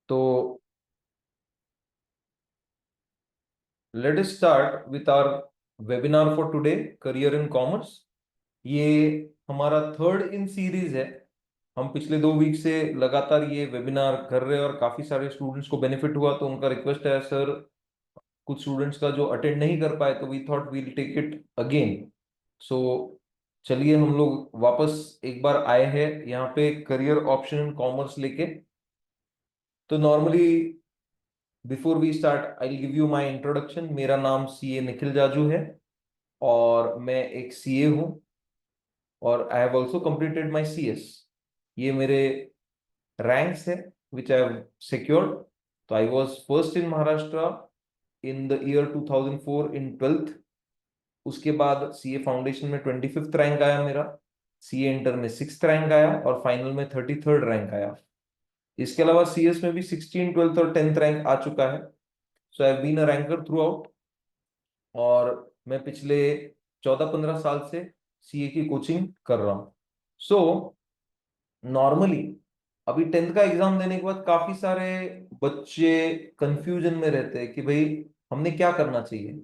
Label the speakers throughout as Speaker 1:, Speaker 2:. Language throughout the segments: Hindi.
Speaker 1: तो let us start with our webinar for today, career in commerce. ये हमारा थर्ड इन सीरीज है। हम पिछले 2 वीक से लगातार ये वेबिनार कर रहे हैं और काफी सारे स्टूडेंट्स को बेनिफिट हुआ, तो उनका रिक्वेस्ट है सर, कुछ स्टूडेंट्स का जो अटेंड नहीं कर पाए, तो we thought we'll take it again. So चलिए हम लोग वापस एक बार आए हैं यहाँ पे करियर ऑप्शन इन कॉमर्स लेके। तो normally before we start I will give you my introduction. मेरा नाम सीए निखिल जाजू है और मैं एक सीए हूँ, और I have also completed my CS. ये मेरे रैंक्स है विच आई हैव सिक्योर्ड। तो I was first in Maharashtra in the year 2004 in 12th। उसके बाद सीए फाउंडेशन में 25th रैंक आया मेरा, सीए इंटर में 6th रैंक आया और फाइनल में 33rd रैंक आया। इसके अलावा सीएस में भी 16, 12th और 10th रैंक आ चुका है। So I have been a ranker throughout, और मैं पिछले 14-15 साल से सीए की कोचिंग कर रहा हूँ। सो नॉर्मली अभी 10th का एग्जाम देने के बाद काफी सारे बच्चे कंफ्यूजन में रहते हैं कि भाई हमने क्या करना चाहिए।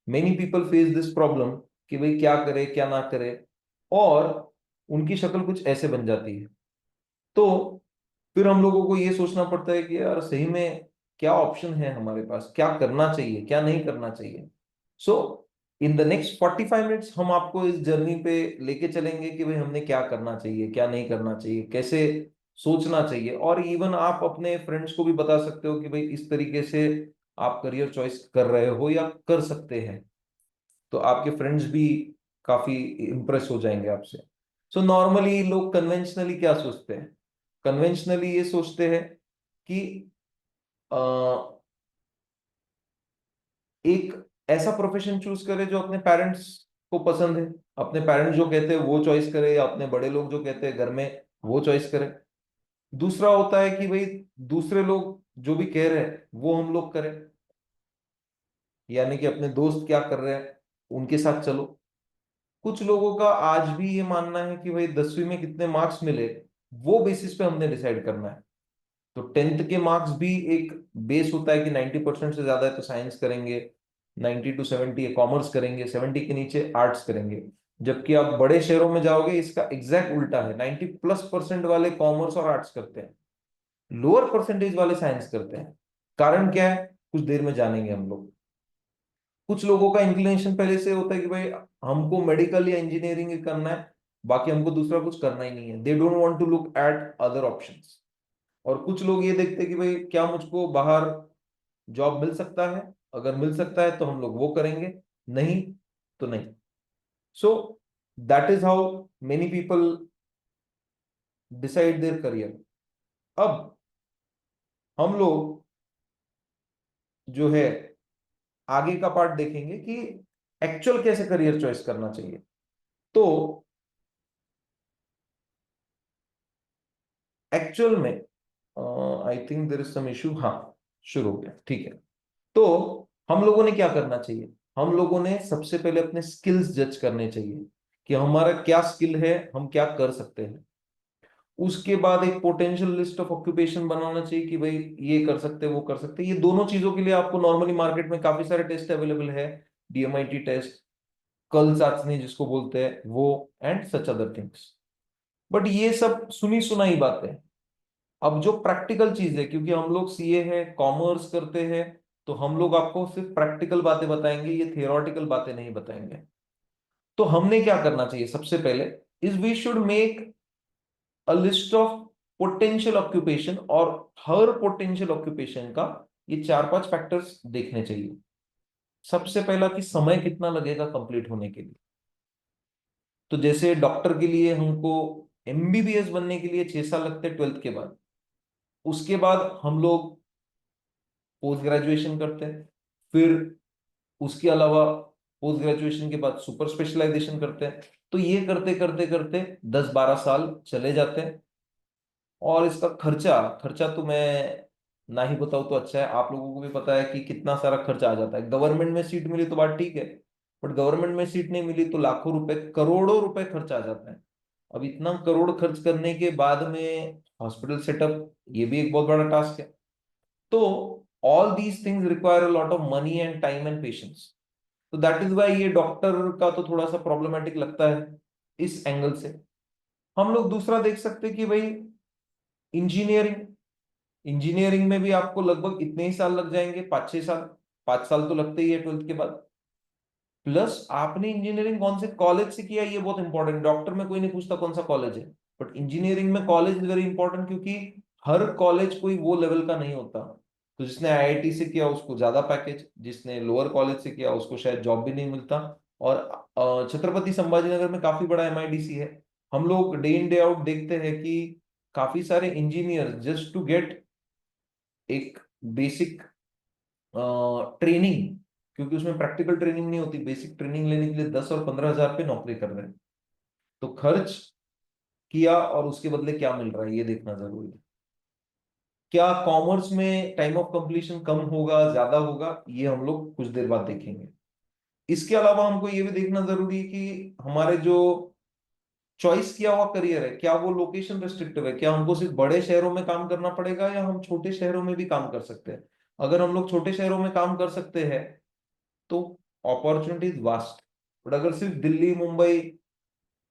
Speaker 1: Many people face this problem कि भाई क्या करे क्या ना करे, और उनकी शक्ल कुछ ऐसे बन जाती है। तो फिर हम लोगों को ये सोचना पड़ता है कि यार सही में क्या ऑप्शन है हमारे पास, क्या करना चाहिए क्या नहीं करना चाहिए। सो इन द नेक्स्ट 45 मिनट्स हम आपको इस जर्नी पे लेके चलेंगे कि भाई हमने क्या करना चाहिए क्या नहीं करना चाहिए, कैसे सोचना चाहिए। और इवन आप अपने फ्रेंड्स को भी बता सकते हो कि भाई इस तरीके से आप करियर चॉइस कर रहे हो या कर सकते हैं, तो आपके फ्रेंड्स भी काफी इंप्रेस हो जाएंगे आपसे। सो नॉर्मली लोग कन्वेंशनली क्या सोचते हैं, कन्वेंशनली ये सोचते हैं कि एक ऐसा प्रोफेशन चूज करे जो अपने पेरेंट्स को पसंद है, अपने पेरेंट्स जो कहते हैं वो चॉइस करे, या अपने बड़े लोग जो कहते हैं घर में वो चॉइस करे। दूसरा होता है कि भाई दूसरे लोग जो भी कह रहे हैं वो हम लोग करें, यानी कि अपने दोस्त क्या कर रहे हैं उनके साथ चलो। कुछ लोगों का आज भी ये मानना है कि भाई 10वीं में कितने मार्क्स मिले वो बेसिस पे हमने डिसाइड करना है। तो 10th के मार्क्स भी एक बेस होता है कि 90% से ज्यादा है तो साइंस करेंगे, 90 to 70 कॉमर्स करेंगे, 70 के नीचे आर्ट्स करेंगे। जबकि आप बड़े शहरों में जाओगे इसका एग्जैक्ट उल्टा है, 90+% वाले कॉमर्स और आर्ट्स करते हैं, लोअर परसेंटेज वाले साइंस करते हैं। कारण क्या है कुछ देर में जानेंगे हम लोग। कुछ लोगों का इंक्लिनेशन पहले से होता है कि भाई हमको मेडिकल या इंजीनियरिंग करना है, बाकी हमको दूसरा कुछ करना ही नहीं है, they don't want to look at other options. और कुछ लोग ये देखते हैं कि भाई क्या मुझको बाहर जॉब मिल सकता है, अगर मिल सकता है तो हम लोग वो करेंगे, नहीं तो नहीं। सो that is how many people decide their career. अब हम लोग जो है आगे का पार्ट देखेंगे कि एक्चुअल कैसे करियर चॉइस करना चाहिए। तो एक्चुअल में I think there is some issue, हाँ शुरू हो गया, ठीक है। तो हम लोगों ने क्या करना चाहिए, हम लोगों ने सबसे पहले अपने स्किल्स जज करने चाहिए कि हमारा क्या स्किल है, हम क्या कर सकते हैं। उसके बाद एक पोटेंशियल लिस्ट ऑफ ऑक्यूपेशन बनाना चाहिए कि भाई ये कर सकते हैं वो कर सकते हैं। ये दोनों चीजों के लिए आपको नॉर्मली मार्केट में काफी सारे टेस्ट अवेलेबल है, डीएमआईटी टेस्ट, कल चाचनी जिसको बोलते हैं वो, and such other things. But ये सब सुनी सुनाई बातें हैं। अब जो प्रैक्टिकल चीज है, क्योंकि हम लोग सीए है कॉमर्स करते हैं, तो हम लोग आपको सिर्फ प्रैक्टिकल बातें बताएंगे, ये थियोरटिकल बातें नहीं बताएंगे। तो हमने क्या करना चाहिए सबसे पहले, is we should make a list of potential occupation, और हर पोटेंशियल ऑक्यूपेशन का ये 4-5 फैक्टर्स देखने चाहिए। सबसे पहला कि समय कितना लगेगा कंप्लीट होने के लिए। तो जैसे डॉक्टर के लिए हमको एमबीबीएस बनने के लिए 6 साल लगते हैं 12th के बाद। उसके बाद हम लोग पोस्ट ग्रेजुएशन करते हैं, फिर उसके अलावा पोस्ट ग्रेजुएशन के बाद सुपर स्पेशलाइजेशन करते हैं। तो ये करते करते करते 10-12 साल चले जाते हैं। और इसका खर्चा खर्चा तो मैं ना ही बताऊं तो अच्छा है, आप लोगों को भी पता है कि कितना सारा खर्चा आ जाता है। गवर्नमेंट में सीट मिली तो बात ठीक है, बट गवर्नमेंट में सीट नहीं मिली तो लाखों रुपए करोड़ों रुपए खर्च आ जाता है। अब इतना करोड़ खर्च करने के बाद में हॉस्पिटल सेटअप, ये भी एक बहुत बड़ा टास्क है। तो all these things require a lot of money and time and patience. तो दैट इज वाई ये डॉक्टर का तो थोड़ा सा प्रॉब्लमेटिक लगता है इस एंगल से। हम लोग दूसरा देख सकते हैं कि भाई इंजीनियरिंग, इंजीनियरिंग में भी आपको लगभग इतने ही साल लग जाएंगे, 5-6 साल। 5 साल तो लगते ही है 12th के बाद। प्लस आपने इंजीनियरिंग कौन से कॉलेज से किया ये बहुत इंपॉर्टेंट। डॉक्टर में कोई नहीं पूछता कौन सा कॉलेज है, बट इंजीनियरिंग में कॉलेज इज वेरी इंपॉर्टेंट, क्योंकि हर कॉलेज कोई वो लेवल का नहीं होता। तो जिसने आईआईटी से किया उसको ज्यादा पैकेज, जिसने लोअर कॉलेज से किया उसको शायद जॉब भी नहीं मिलता। और छत्रपति संभाजीनगर में काफी बड़ा एमआईडीसी है। हम लोग डे इन डे आउट देखते हैं कि काफी सारे इंजीनियर जस्ट टू गेट एक बेसिक ट्रेनिंग, क्योंकि उसमें प्रैक्टिकल ट्रेनिंग नहीं होती, बेसिक ट्रेनिंग लेने के लिए 10 और 15 हजार पे नौकरी कर रहे हैं। तो खर्च किया और उसके बदले क्या मिल रहा है ये देखना जरूरी है। क्या कॉमर्स में टाइम ऑफ कंप्लीशन कम होगा ज्यादा होगा, ये हम लोग कुछ देर बाद देखेंगे। इसके अलावा हमको ये भी देखना जरूरी है कि हमारे जो चॉइस किया हुआ करियर है, क्या वो लोकेशन रिस्ट्रिक्टिव है, क्या हमको सिर्फ बड़े शहरों में काम करना पड़ेगा या हम छोटे शहरों में भी काम कर सकते हैं। अगर हम लोग छोटे शहरों में काम कर सकते हैं तो अपॉर्चुनिटीज वास्ट। बट अगर सिर्फ दिल्ली, मुंबई,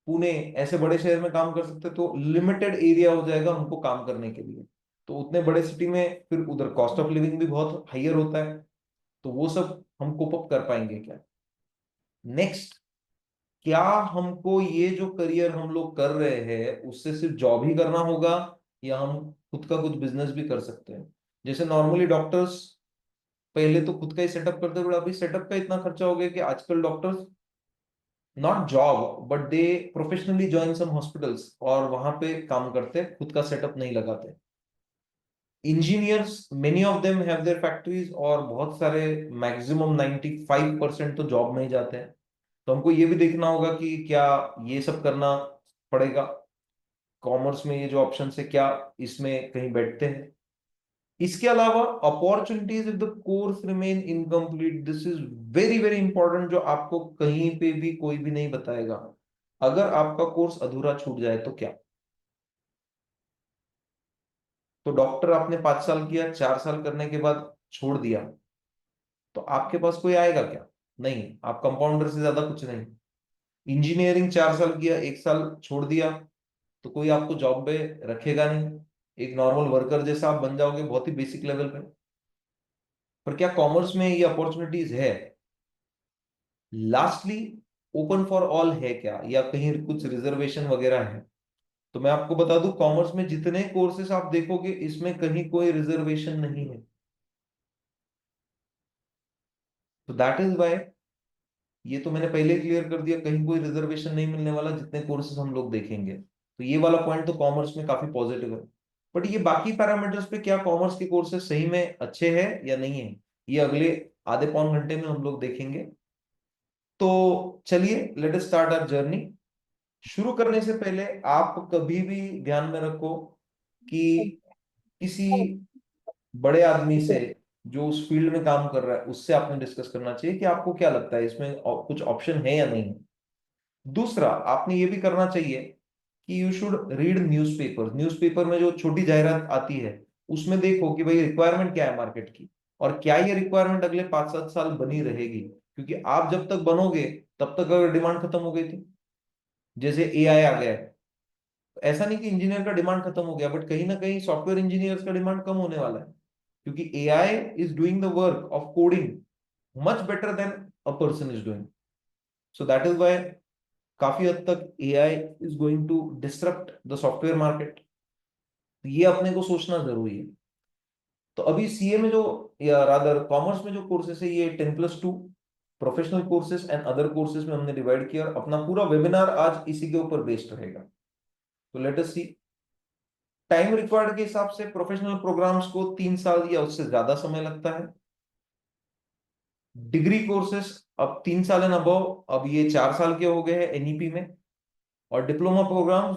Speaker 1: पुणे ऐसे बड़े शहर में काम कर सकते तो लिमिटेड एरिया हो जाएगा हमको काम करने के लिए। तो उतने बड़े सिटी में फिर उधर कॉस्ट ऑफ लिविंग भी बहुत हाइयर होता है। तो वो सब हम कोप अप कर पाएंगे क्या? नेक्स्ट, क्या हमको ये जो करियर हम लोग कर रहे हैं उससे सिर्फ जॉब ही करना होगा या हम खुद का कुछ बिजनेस भी कर सकते हैं? जैसे नॉर्मली डॉक्टर्स पहले तो खुद का ही सेटअप करते थे, अभी सेटअप का इतना खर्चा हो गया कि आजकल doctors not job but they professionally join some hospitals और वहां पे काम करते हैं, खुद का सेटअप नहीं लगाते। Engineers many of them have their factories, और बहुत सारे मैक्सिमम 95% तो जॉब में ही जाते हैं। तो हमको ये भी देखना होगा कि क्या ये सब करना पड़ेगा। कॉमर्स में ये जो ऑप्शन है क्या इसमें कहीं बैठते हैं? इसके अलावा opportunities if the course remain incomplete, this is very very important, जो आपको कहीं पे भी कोई भी नहीं बताएगा। अगर आपका कोर्स अधूरा छूट जाए तो क्या? तो डॉक्टर आपने 5 साल किया, 4 साल करने के बाद छोड़ दिया, तो आपके पास कोई आएगा क्या? नहीं, आप कंपाउंडर से ज्यादा कुछ नहीं। इंजीनियरिंग 4 साल किया, 1 साल छोड़ दिया, तो कोई आपको जॉब पे रखेगा नहीं। एक नॉर्मल वर्कर जैसा आप बन जाओगे बहुत ही बेसिक लेवल पे। पर क्या कॉमर्स में ये अपॉर्चुनिटीज है? लास्टली, ओपन फॉर ऑल है क्या या कहीं कुछ रिजर्वेशन वगैरह है? तो मैं आपको बता दूं, कॉमर्स में जितने कोर्सेस आप देखोगे इसमें कहीं कोई रिजर्वेशन नहीं है। तो दैट इज वाई, ये तो मैंने पहले क्लियर कर दिया, कहीं कोई रिजर्वेशन नहीं मिलने वाला जितने कोर्सेज हम लोग देखेंगे। तो ये वाला पॉइंट तो कॉमर्स में काफी पॉजिटिव है। बट ये बाकी पैरामीटर्स पे क्या कॉमर्स के कोर्सेज सही में अच्छे हैं या नहीं है, ये अगले आधे पौन घंटे में हम लोग देखेंगे। तो चलिए, let us start our journey. शुरू करने से पहले आप कभी भी ध्यान में रखो कि किसी बड़े आदमी से जो उस फील्ड में काम कर रहा है उससे आपने डिस्कस करना चाहिए कि आपको क्या लगता है इसमें कुछ ऑप्शन है या नहीं। दूसरा, आपने ये भी करना चाहिए कि you should read newspaper. Newspaper में जो छोटी जाहिरात आती है उसमें देखो कि भाई रिक्वायरमेंट क्या है मार्केट की, और क्या ये रिक्वायरमेंट अगले 5-7 साल बनी रहेगी। क्योंकि आप जब तक बनोगे तब तक अगर डिमांड खत्म हो गई तो, जैसे एआई आ गया है, ऐसा नहीं कि इंजीनियर का डिमांड खत्म हो गया, बट कहीं ना कहीं सॉफ्टवेयर इंजीनियर्स का डिमांड कम होने वाला है, क्योंकि AI is doing the work of coding much better than a person is doing. So that is why काफी हद तक AI is going to disrupt the software market. ये अपने को सोचना जरूरी है। तो अभी सीए में जो, या रादर कॉमर्स में जो कोर्सेस है, ये 10+2 professional courses and other courses में हमने डिवाइड किया, और अपना पूरा वेबिनार आज इसी के ऊपर बेस्ड रहेगा। तो लेट अस सी। टाइम रिक्वायर्ड के हिसाब से प्रोफेशनल प्रोग्राम्स को 3 साल या उससे ज्यादा समय लगता है। डिग्री कोर्सेस अब 3 साल एंड अबव, अब ये 4 साल के हो गए हैं एनईपी में। और डिप्लोमा प्रोग्राम्स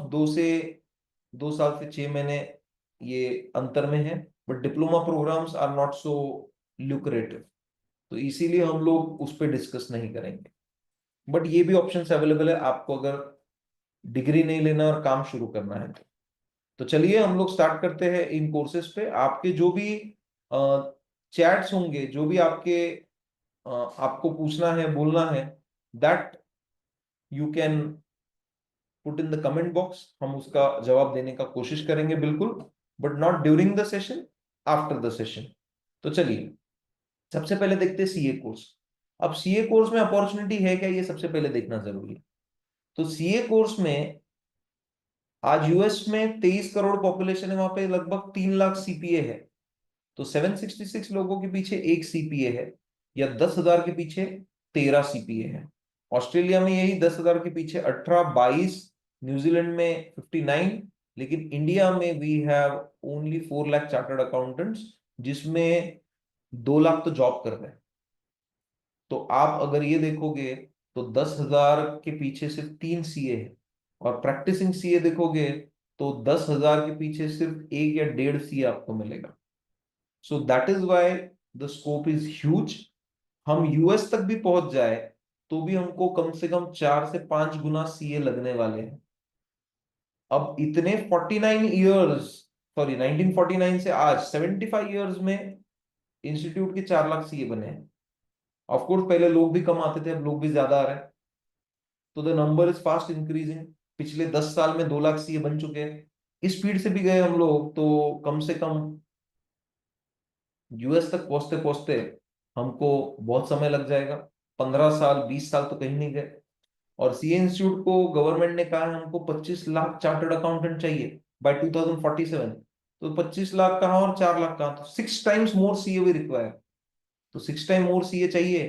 Speaker 1: 2 साल से 6 महीने, ये अंतर में है। But diploma programmes are not so lucrative, तो इसीलिए हम लोग उस पर डिस्कस नहीं करेंगे। बट ये भी ऑप्शंस अवेलेबल है आपको अगर डिग्री नहीं लेना और काम शुरू करना है तो। चलिए हम लोग स्टार्ट करते हैं इन कोर्सेज पे। आपके जो भी चैट्स होंगे, जो भी आपको पूछना है, बोलना है, that you can put in the comment box. हम उसका जवाब देने का कोशिश करेंगे बिल्कुल, but not during the session, after the session. तो चलिए सबसे पहले देखते हैं सीए कोर्स। अब सीए कोर्स में अपॉर्चुनिटी है क्या, ये सबसे पहले देखना जरूरी है। तो सीए कोर्स में आज यूएस में 23 करोड़ पॉपुलेशन है, वहां पे लगभग 3 लाख सीपीए है। तो 766 लोगों के पीछे एक सीपीए है, या 10,000 के पीछे 13 सीपीए है। ऑस्ट्रेलिया में यही 10,000 के पीछे 18, 22, न्यूजीलैंड में 59। लेकिन इंडिया में we have only 4 lakh chartered accountants, जिसमें 2 लाख तो जॉब कर रहे हैं। तो आप अगर ये देखोगे तो 10,000 के पीछे सिर्फ 3 सीए है, और प्रैक्टिसिंग सीए देखोगे तो 10,000 के पीछे सिर्फ 1 या 1.5 सीए आपको मिलेगा। सो that is why the scope is huge. हम यूएस तक भी पहुंच जाए तो भी हमको कम से कम 4 से 5 गुना सीए लगने वाले हैं। अब इतने 49 ईयर्स, सॉरी 1949 से आज 75 ईयर्स में इंस्टीट्यूट के 4 लाख सीए बने हैं। ऑफ कोर्स पहले लोग भी कम आते थे, अब लोग भी ज्यादा आ रहे हैं, तो the number is fast increasing. पिछले 10 साल में 2 लाख सीए बन चुके हैं। इस स्पीड से भी गए हम लोग तो कम से कम यूएस तक पहुंचते पहुंचते हमको बहुत समय लग जाएगा। 15 साल, 20 साल तो कहीं नहीं गए। और सीए इंस्टीट्यूट को गवर्नमेंट ने कहा है हमको 25 लाख चार्टर्ड अकाउंटेंट चाहिए बाय 2047। तो 25 लाख कहाँ और 4 लाख कहाँ, तो 6 times more CA we require. तो 6 टाइम मोर सीए चाहिए,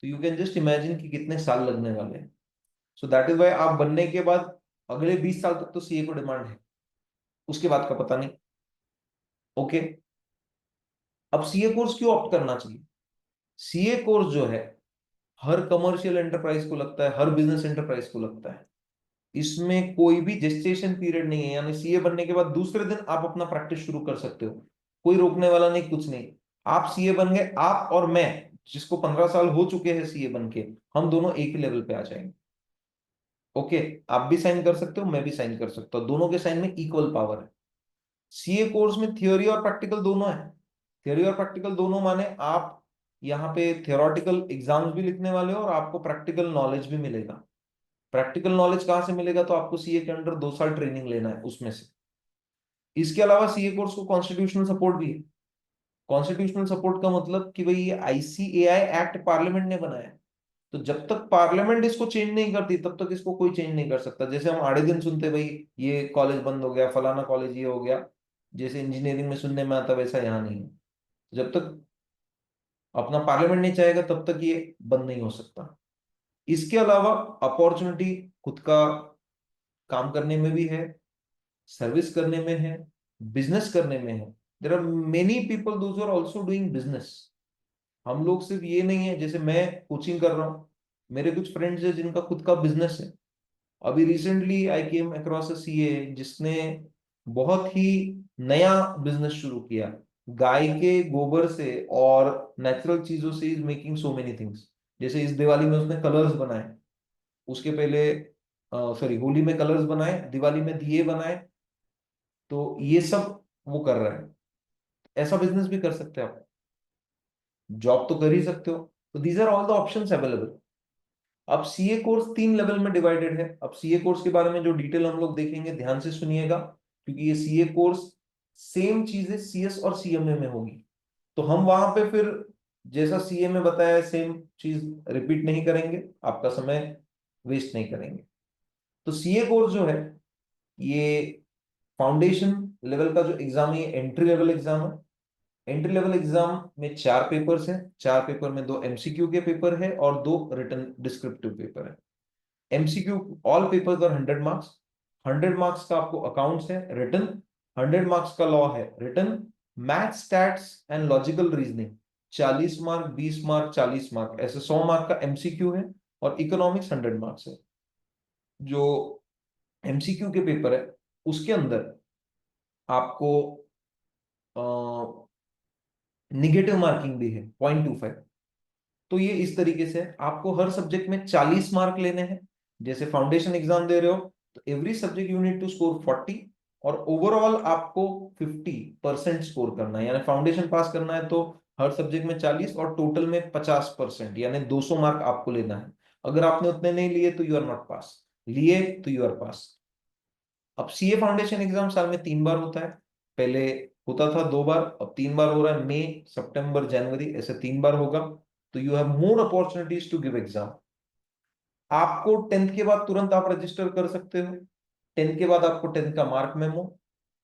Speaker 1: तो यू कैन जस्ट इमेजिन कि कितने साल लगने वाले हैं। सो दैट इज वाई आप बनने के बाद अगले 20 साल तक तो सीए को डिमांड है, उसके बाद का पता नहीं। ओके, अब सीए कोर्स क्यों ऑप्ट करना चाहिए? सीए कोर्स जो है हर कमर्शियल एंटरप्राइज को लगता है, हर बिजनेस एंटरप्राइज को लगता है। इसमें कोई भी जेस्टेशन पीरियड नहीं है, यानी सीए बनने के बाद दूसरे दिन आप अपना प्रैक्टिस शुरू कर सकते हो। कोई रोकने वाला नहीं, कुछ नहीं। आप सीए बन गए, आप और मैं, जिसको 15 साल हो चुके हैं सीए बन के, हम दोनों एक ही लेवल पे आ जाएंगे। ओके, आप भी साइन कर सकते हो, मैं भी साइन कर सकता हूँ, दोनों के साइन में इक्वल पावर है। सीए कोर्स में थियोरी और प्रैक्टिकल दोनों है। थियोरी और प्रैक्टिकल दोनों माने आप यहाँ पे थियोरटिकल एग्जाम्स भी लिखने वाले हो और आपको प्रैक्टिकल नॉलेज भी मिलेगा। प्रैक्टिकल नॉलेज कहाँ से मिलेगा, तो आपको सीए के अंडर 2 साल ट्रेनिंग लेना है उसमें से। इसके अलावा सीए कोर्स को कॉन्स्टिट्यूशनल सपोर्ट भी है। कॉन्स्टिट्यूशनल सपोर्ट का मतलब कि भाई ये आईसीएआई एक्ट पार्लियामेंट ने बनाया है, तो जब तक पार्लियामेंट इसको चेंज नहीं करती तब तक इसको कोई चेंज नहीं कर सकता। जैसे हम आड़े दिन सुनते भाई ये कॉलेज बंद हो गया, फलाना कॉलेज ये हो गया, जैसे इंजीनियरिंग में सुनने में आता वैसा यहाँ नहीं है। जब तक अपना पार्लियामेंट नहीं चाहेगा तब तक ये बंद नहीं हो सकता। इसके अलावा अपॉर्चुनिटी खुद का काम करने में भी है, सर्विस करने में है, बिजनेस करने में है। There are many people those are also doing business. हम लोग सिर्फ ये नहीं है, जैसे मैं कोचिंग कर रहा हूँ, मेरे कुछ फ्रेंड्स हैं जिनका खुद का बिजनेस है। अभी recently I came across a CA जिसने बहुत ही नया बिजनेस शुरू किया, गाय के गोबर से और नेचुरल चीजों से is making so many things. जैसे इस दिवाली में उसने कलर्स बनाए, उसके पहले सॉरी होली में कलर्स बनाए, दिवाली में दिए बनाए। तो ये सब वो कर रहा है। ऐसा बिजनेस भी कर सकते हैं आप, जॉब तो कर ही सकते हो। तो these are all the options available. अब सीए कोर्स 3 लेवल में डिवाइडेड है। अब सीए कोर्स के बारे में जो डिटेल हम लोग देखेंगे ध्यान से सुनिएगा, क्योंकि ये सीए कोर्स सेम चीजें सीएस और सीएमए में होगी। तो हम वहां पे फिर जैसा सीए में बताया सेम चीज रिपीट नहीं करेंगे, आपका समय वेस्ट नहीं करेंगे। तो सीए कोर्स जो है ये फाउंडेशन लेवल का जो एग्जाम है, एंट्री लेवल एग्जाम है। एंट्री लेवल एग्जाम में 4 पेपर्स हैं, 4 पेपर में 2 एमसीक्यू के पेपर है और 2 रिटन डिस्क्रिप्टिव पेपर है। MCQ all papers are 100 marks. 100 marks का आपको अकाउंट्स है रिटन, 100 मार्क्स का लॉ है written, math stats and logical reasoning 40 mark, 20 mark, 40 mark, ऐसे 100 मार्क का एमसीक्यू है। और इकोनॉमिक्स 100 मार्क्स है। जो एमसीक्यू के पेपर है उसके अंदर आपको निगेटिव मार्किंग भी है 0.25। तो ये इस तरीके से आपको हर सब्जेक्ट में 40 मार्क लेने हैं। जैसे फाउंडेशन एग्जाम दे रहे हो तो every subject you need to score 40, और ओवरऑल आपको 50% स्कोर करना है, यानी फाउंडेशन पास करना है तो हर सब्जेक्ट में 40 और टोटल में 50%, यानी 200 मार्क आपको लेना है। अगर आपने उतने नहीं लिए तो यू आर नॉट पास, लिए तो यू आर पास। अब सीए फाउंडेशन एग्जाम साल में 3 बार होता है, पहले होता था 2 बार, अब 3 बार हो रहा है, मई सितंबर जनवरी, ऐसे 3 बार होगा। तो you have more opportunities to give exam. आपको 10th के बाद तुरंत आप रजिस्टर कर सकते हो। 10th के बाद आपको 10th का mark memo,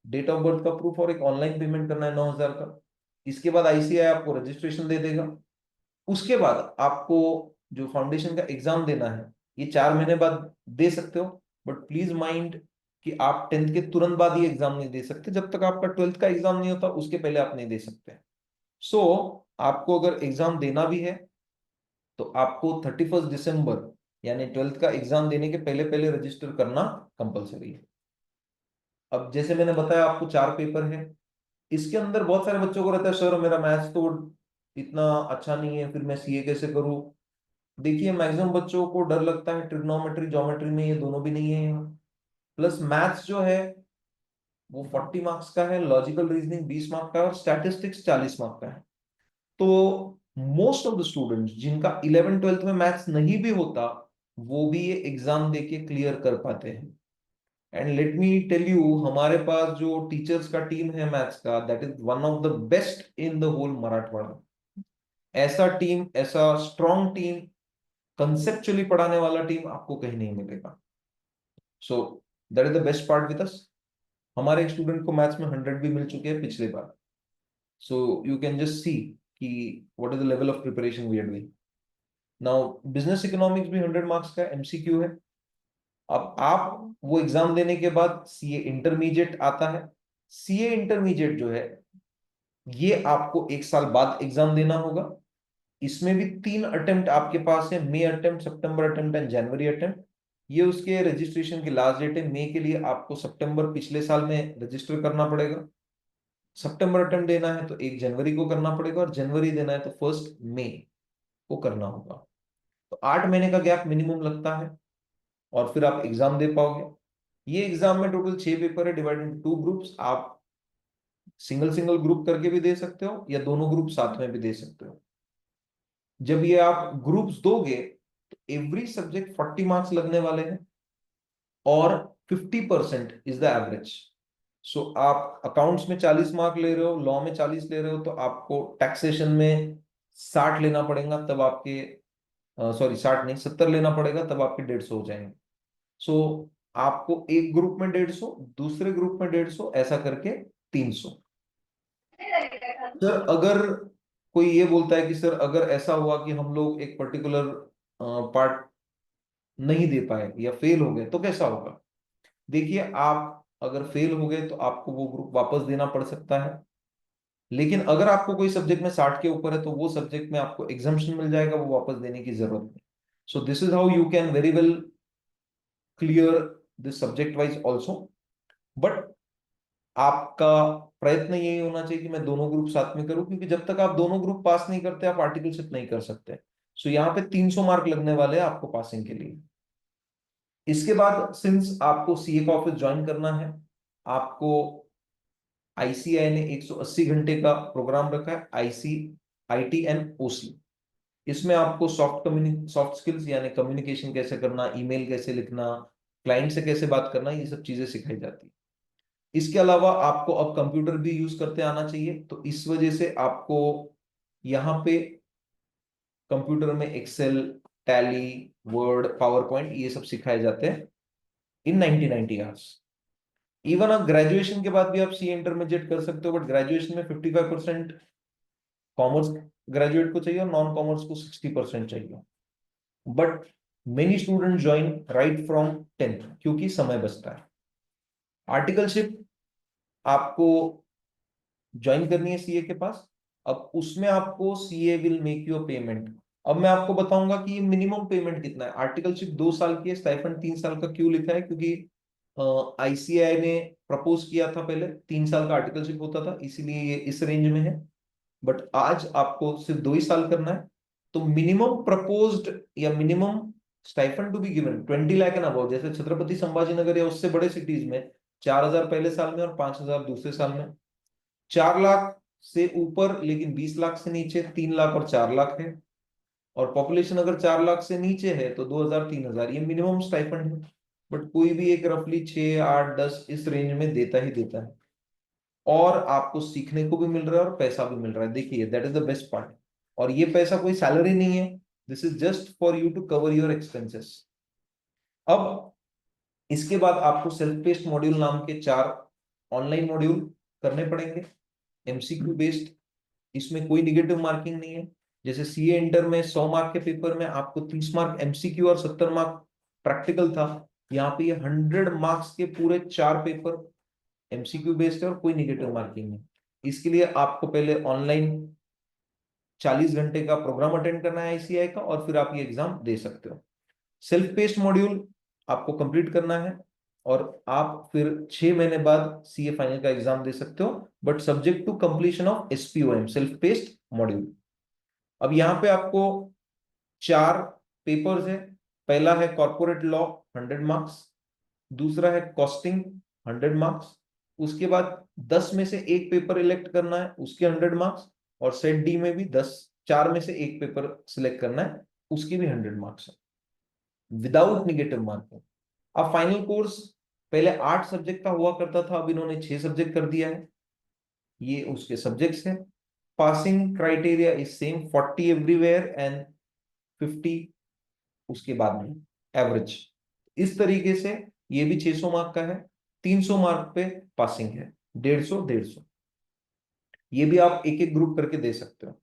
Speaker 1: date of birth का प्रूफ और एक ऑनलाइन पेमेंट करना है 9,000 का। इसके बाद आईसीआई आपको रजिस्ट्रेशन दे देगा। उसके बाद आपको जो फाउंडेशन का एग्जाम देना है, ये 4 महीने बाद दे सकते हो। बट प्लीज माइंड कि आप 10th के तुरंत बाद ये एग्जाम नहीं दे सकते, जब तक आपका 12th का एग्जाम नहीं होता उसके पहले आप नहीं दे सकते। सो आपको अगर एग्जाम देना भी है तो आपको 31 दिसंबर यानी 12th का एग्जाम देने के पहले पहले रजिस्टर करना कंपलसरी है। अब जैसे मैंने बताया आपको 4 पेपर है, इसके अंदर बहुत सारे बच्चों को रहता है सर मेरा मैथ्स तो इतना अच्छा नहीं है, फिर मैं सीए कैसे करूं। देखिए मैक्सिमम बच्चों को डर लगता है ट्रिग्नोमेट्री ज्योमेट्री में, ये दोनों भी नहीं है यहाँ। प्लस मैथ्स जो है वो 40 मार्क्स का है, लॉजिकल रीजनिंग 20 मार्क का है और स्टैटिस्टिक्स 40 मार्क का है। तो मोस्ट ऑफ द स्टूडेंट्स जिनका 11th 12th में मैथ्स नहीं भी होता, वो भी ये एग्जाम देके क्लियर कर पाते हैं। And let me tell you, हमारे पास जो टीचर्स का टीम है मैथ्स का, that is one of the best in the whole Marathwada. ऐसा टीम, ऐसा स्ट्रॉन्ग टीम, कंसेप्चुअली पढ़ाने वाला टीम आपको कहीं नहीं मिलेगा। सो that is the best part with us. हमारे एक स्टूडेंट को मैथ्स में 100 भी मिल चुके हैं पिछले बार। So you can just see कि what is the level of preparation we are doing now. Business economics भी 100 मार्क्स का एमसीक्यू है। अब आप वो एग्जाम देने के बाद सीए इंटरमीडिएट आता है। सीए इंटरमीडिएट जो है ये आपको 1 साल बाद एग्जाम देना होगा। इसमें भी 3 अटेम्प्ट आपके पास है, मई अटेम्प्ट, सितंबर अटेम्प्ट एंड जनवरी अटेम्प्ट। ये उसके रजिस्ट्रेशन की लास्ट डेट है। मई के लिए आपको सितंबर पिछले साल में रजिस्टर करना पड़ेगा। सितंबर अटेम्प्ट देना है तो 1 जनवरी को करना पड़ेगा, और जनवरी देना है तो 1 मई को करना होगा। तो 8 महीने का गैप मिनिमम लगता है और फिर आप एग्जाम दे पाओगे। ये एग्जाम में टोटल 6 पेपर है, डिवाइडेड इनटू 2 ग्रुप्स। आप सिंगल सिंगल ग्रुप करके भी दे सकते हो या दोनों ग्रुप साथ में भी दे सकते हो। जब ये आप ग्रुप्स दोगे तो एवरी सब्जेक्ट 40 मार्क्स लगने वाले हैं और 50% इज द एवरेज। सो आप अकाउंट्स में 40 मार्क ले रहे हो, लॉ में 40 ले रहे हो, तो आपको टैक्सेशन में 60 लेना पड़ेगा, तब आपके सॉरी 60 नहीं 70 लेना पड़ेगा, तब आपके 150 हो जाएंगे। सो आपको एक ग्रुप में 150, दूसरे ग्रुप में 150, ऐसा करके 300। सर अगर कोई ये बोलता है कि सर अगर ऐसा हुआ कि हम लोग एक पर्टिकुलर पार्ट नहीं दे पाए या फेल हो गए तो कैसा होगा। देखिए आप अगर फेल हो गए तो आपको वो ग्रुप वापस देना पड़ सकता है, लेकिन अगर आपको कोई सब्जेक्ट में 60 के ऊपर है तो वो सब्जेक्ट में आपको एग्जाम्शन मिल जाएगा, वो वापस देने की जरूरत नहीं। So this is how you can very well clear this subject wise also. But आपका प्रयत्न यही होना चाहिए कि मैं दोनों ग्रुप साथ में करूं, क्योंकि जब तक आप दोनों ग्रुप पास नहीं करते आप आर्टिकलशिप नहीं कर सकते। सो यहाँ पे 300 मार्क लगने वाले हैं आपको पासिंग के लिए। इसके बाद सिंस आपको सीए का ऑफिस ज्वाइन करना है, आपको आईसीआई ने 180 घंटे का प्रोग्राम रखा है, आईसी आईटी एंड ओसी। इसमें आपको सॉफ्ट स्किल्स यानी कम्युनिकेशन कैसे करना, ईमेल कैसे लिखना, क्लाइंट से कैसे बात करना, ये सब चीजें सिखाई जाती है। इसके अलावा आपको अब कंप्यूटर भी यूज करते आना चाहिए, तो इस वजह से आपको यहाँ पे कंप्यूटर में Excel, Tally, Word, PowerPoint ये सब सिखाए जाते हैं इन 1990 आवर्स। इवन आप ग्रेजुएशन के बाद भी आप सी इंटरमीडिएट कर सकते हो, बट ग्रेजुएशन में 55% कॉमर्स ग्रेजुएट को चाहिए और नॉन कॉमर्स को 60% चाहिए। But many student join right from 10th क्योंकि समय बचता है। आर्टिकलशिप आपको ज्वाइन करनी है सीए के पास। अब उसमें आपको CA will make you a payment. अब मैं आपको बताऊंगा कि ये मिनिमम पेमेंट कितना है। आर्टिकलशिप 2 साल की है, स्टाइफंड 3 साल का क्यों लिखा है, क्योंकि आईसीआई ने प्रपोज किया था पहले 3 साल का आर्टिकलशिप होता था, इसीलिए ये इस रेंज में है। बट आज आपको सिर्फ 2 ही साल करना है। तो मिनिमम प्रपोज्ड या minimum stipend to be given 20 lakh and above, जैसे छत्रपति संभाजी नगर या उससे बड़े सिटीज में 4,000 पहले साल में और 5,000 दूसरे साल में। 4 लाख से ऊपर लेकिन 20 लाख से नीचे 3 लाख और 4 लाख है। और पॉपुलेशन अगर 4 लाख से नीचे है तो 2,000 3,000 ये मिनिमम स्टाइपेंड है। बट कोई भी एक रफली 6 8 10 इस रेंज में देता ही देता है। और आपको सीखने को भी मिल रहा है और पैसा भी मिल रहा है। देखिए that is the best part. और ये पैसा कोई सैलरी नहीं है, this is just for you to cover your expenses. अब इसके बाद आपको सेल्फ पेस्ड मॉड्यूल नाम के 4 ऑनलाइन मॉड्यूल करने पड़ेंगे, एमसीक्यू बेस्ड। इसमें कोई निगेटिव मार्किंग नहीं है। जैसे सीए इंटर में 100 मार्क के पेपर में आपको 30 मार्क एमसीक्यू और 70 मार्क प्रैक्टिकल था, यहाँ पे ये 100 मार्क्स के पूरे 4 पेपर एमसीक्यू बेस्ड है और कोई निगेटिव मार्किंग नहीं। इसके लिए आपको पहले ऑनलाइन 40 घंटे का प्रोग्राम अटेंड करना है आईसीआई का, और फिर आप ये एग्जाम दे सकते हो। सेल्फ पेस्ड मॉड्यूल आपको कंप्लीट करना है और आप फिर 6 महीने बाद सीए फाइनल का एग्जाम दे सकते हो, but subject to completion of SPOM self paced module. अब यहाँ पे आपको 4 पेपर्स है। पहला है कॉर्पोरेट लॉ 100 मार्क्स, दूसरा है कॉस्टिंग 100 मार्क्स, उसके बाद 10 में से एक पेपर इलेक्ट करना है उसके 100 मार्क्स, और सेट डी में भी 10 4 में से एक पेपर सिलेक्ट करना है उसके भी 100 मार्क्स है विदाउट निगेटिव मार्किंग। अब फाइनल कोर्स पहले 8 सब्जेक्ट का हुआ करता था, अब इन्होंने 6 सब्जेक्ट कर दिया है। ये उसके सब्जेक्ट्स हैं। Passing criteria is same 40 everywhere and 50 उसके बाद में एवरेज। इस तरीके से ये भी 600 मार्क का है, 300 मार्क पे पासिंग है, 150 ये भी आप एक एक ग्रुप करके दे सकते हो।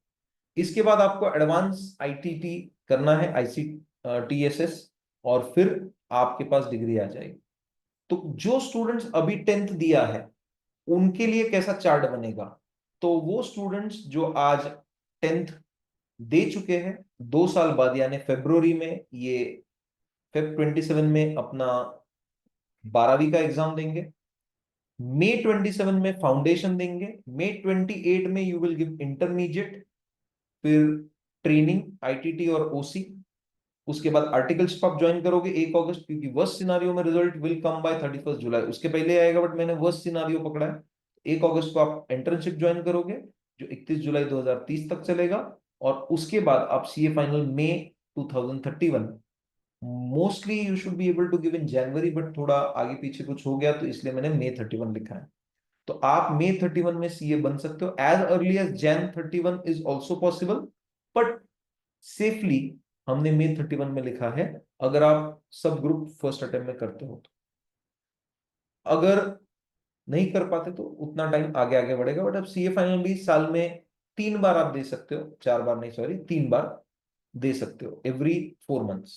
Speaker 1: इसके बाद आपको एडवांस आईटीटी करना है, आईसीटीएसएस, और फिर आपके पास डिग्री आ जाएगी। तो जो स्टूडेंट्स अभी 10th दिया है उनके लिए कैसा चार्ट बनेगा, तो वो स्टूडेंट्स जो आज 10th दे चुके हैं 2 साल बाद यानी फरवरी में, ये फेब 27 में अपना 12वीं का एग्जाम देंगे, मई 27 में फाउंडेशन देंगे, मई 28 में यू विल गिव इंटरमीडिएट, फिर ट्रेनिंग आईटीटी और ओसी। उसके बाद आर्टिकलशिप आप ज्वाइन करोगे 1 अगस्त, क्योंकि वर्स्ट सिनारियो में रिजल्ट विल कम बाय 31 जुलाई, उसके पहले आएगा, बट मैंने वर्स्ट सिनारियो पकड़ा है। 1 अगस्त को आप इंटर्नशिप ज्वाइन करोगे जो 31 जुलाई 2030 तक चलेगा, और उसके बाद आप सीए फाइनल मई 2031। Mostly you should be able to give in January, but थोड़ा आगे पीछे कुछ हो गया तो इसलिए मैंने मई 31 लिखा है। तो आप मई 31 में सीए बन सकते हो, as early as Jan 31 is also possible, but safely हमने मई 31 में लिखा है अगर आप सब ग्रुप फर्स्ट अटेम्प्ट में करते हो तो। अगर नहीं कर पाते तो उतना टाइम आगे आगे बढ़ेगा, बट अब सीए फाइनल भी साल में 3 बार आप दे सकते हो, 4 बार नहीं, सॉरी 3 बार दे सकते हो एवरी 4 मंथ्स।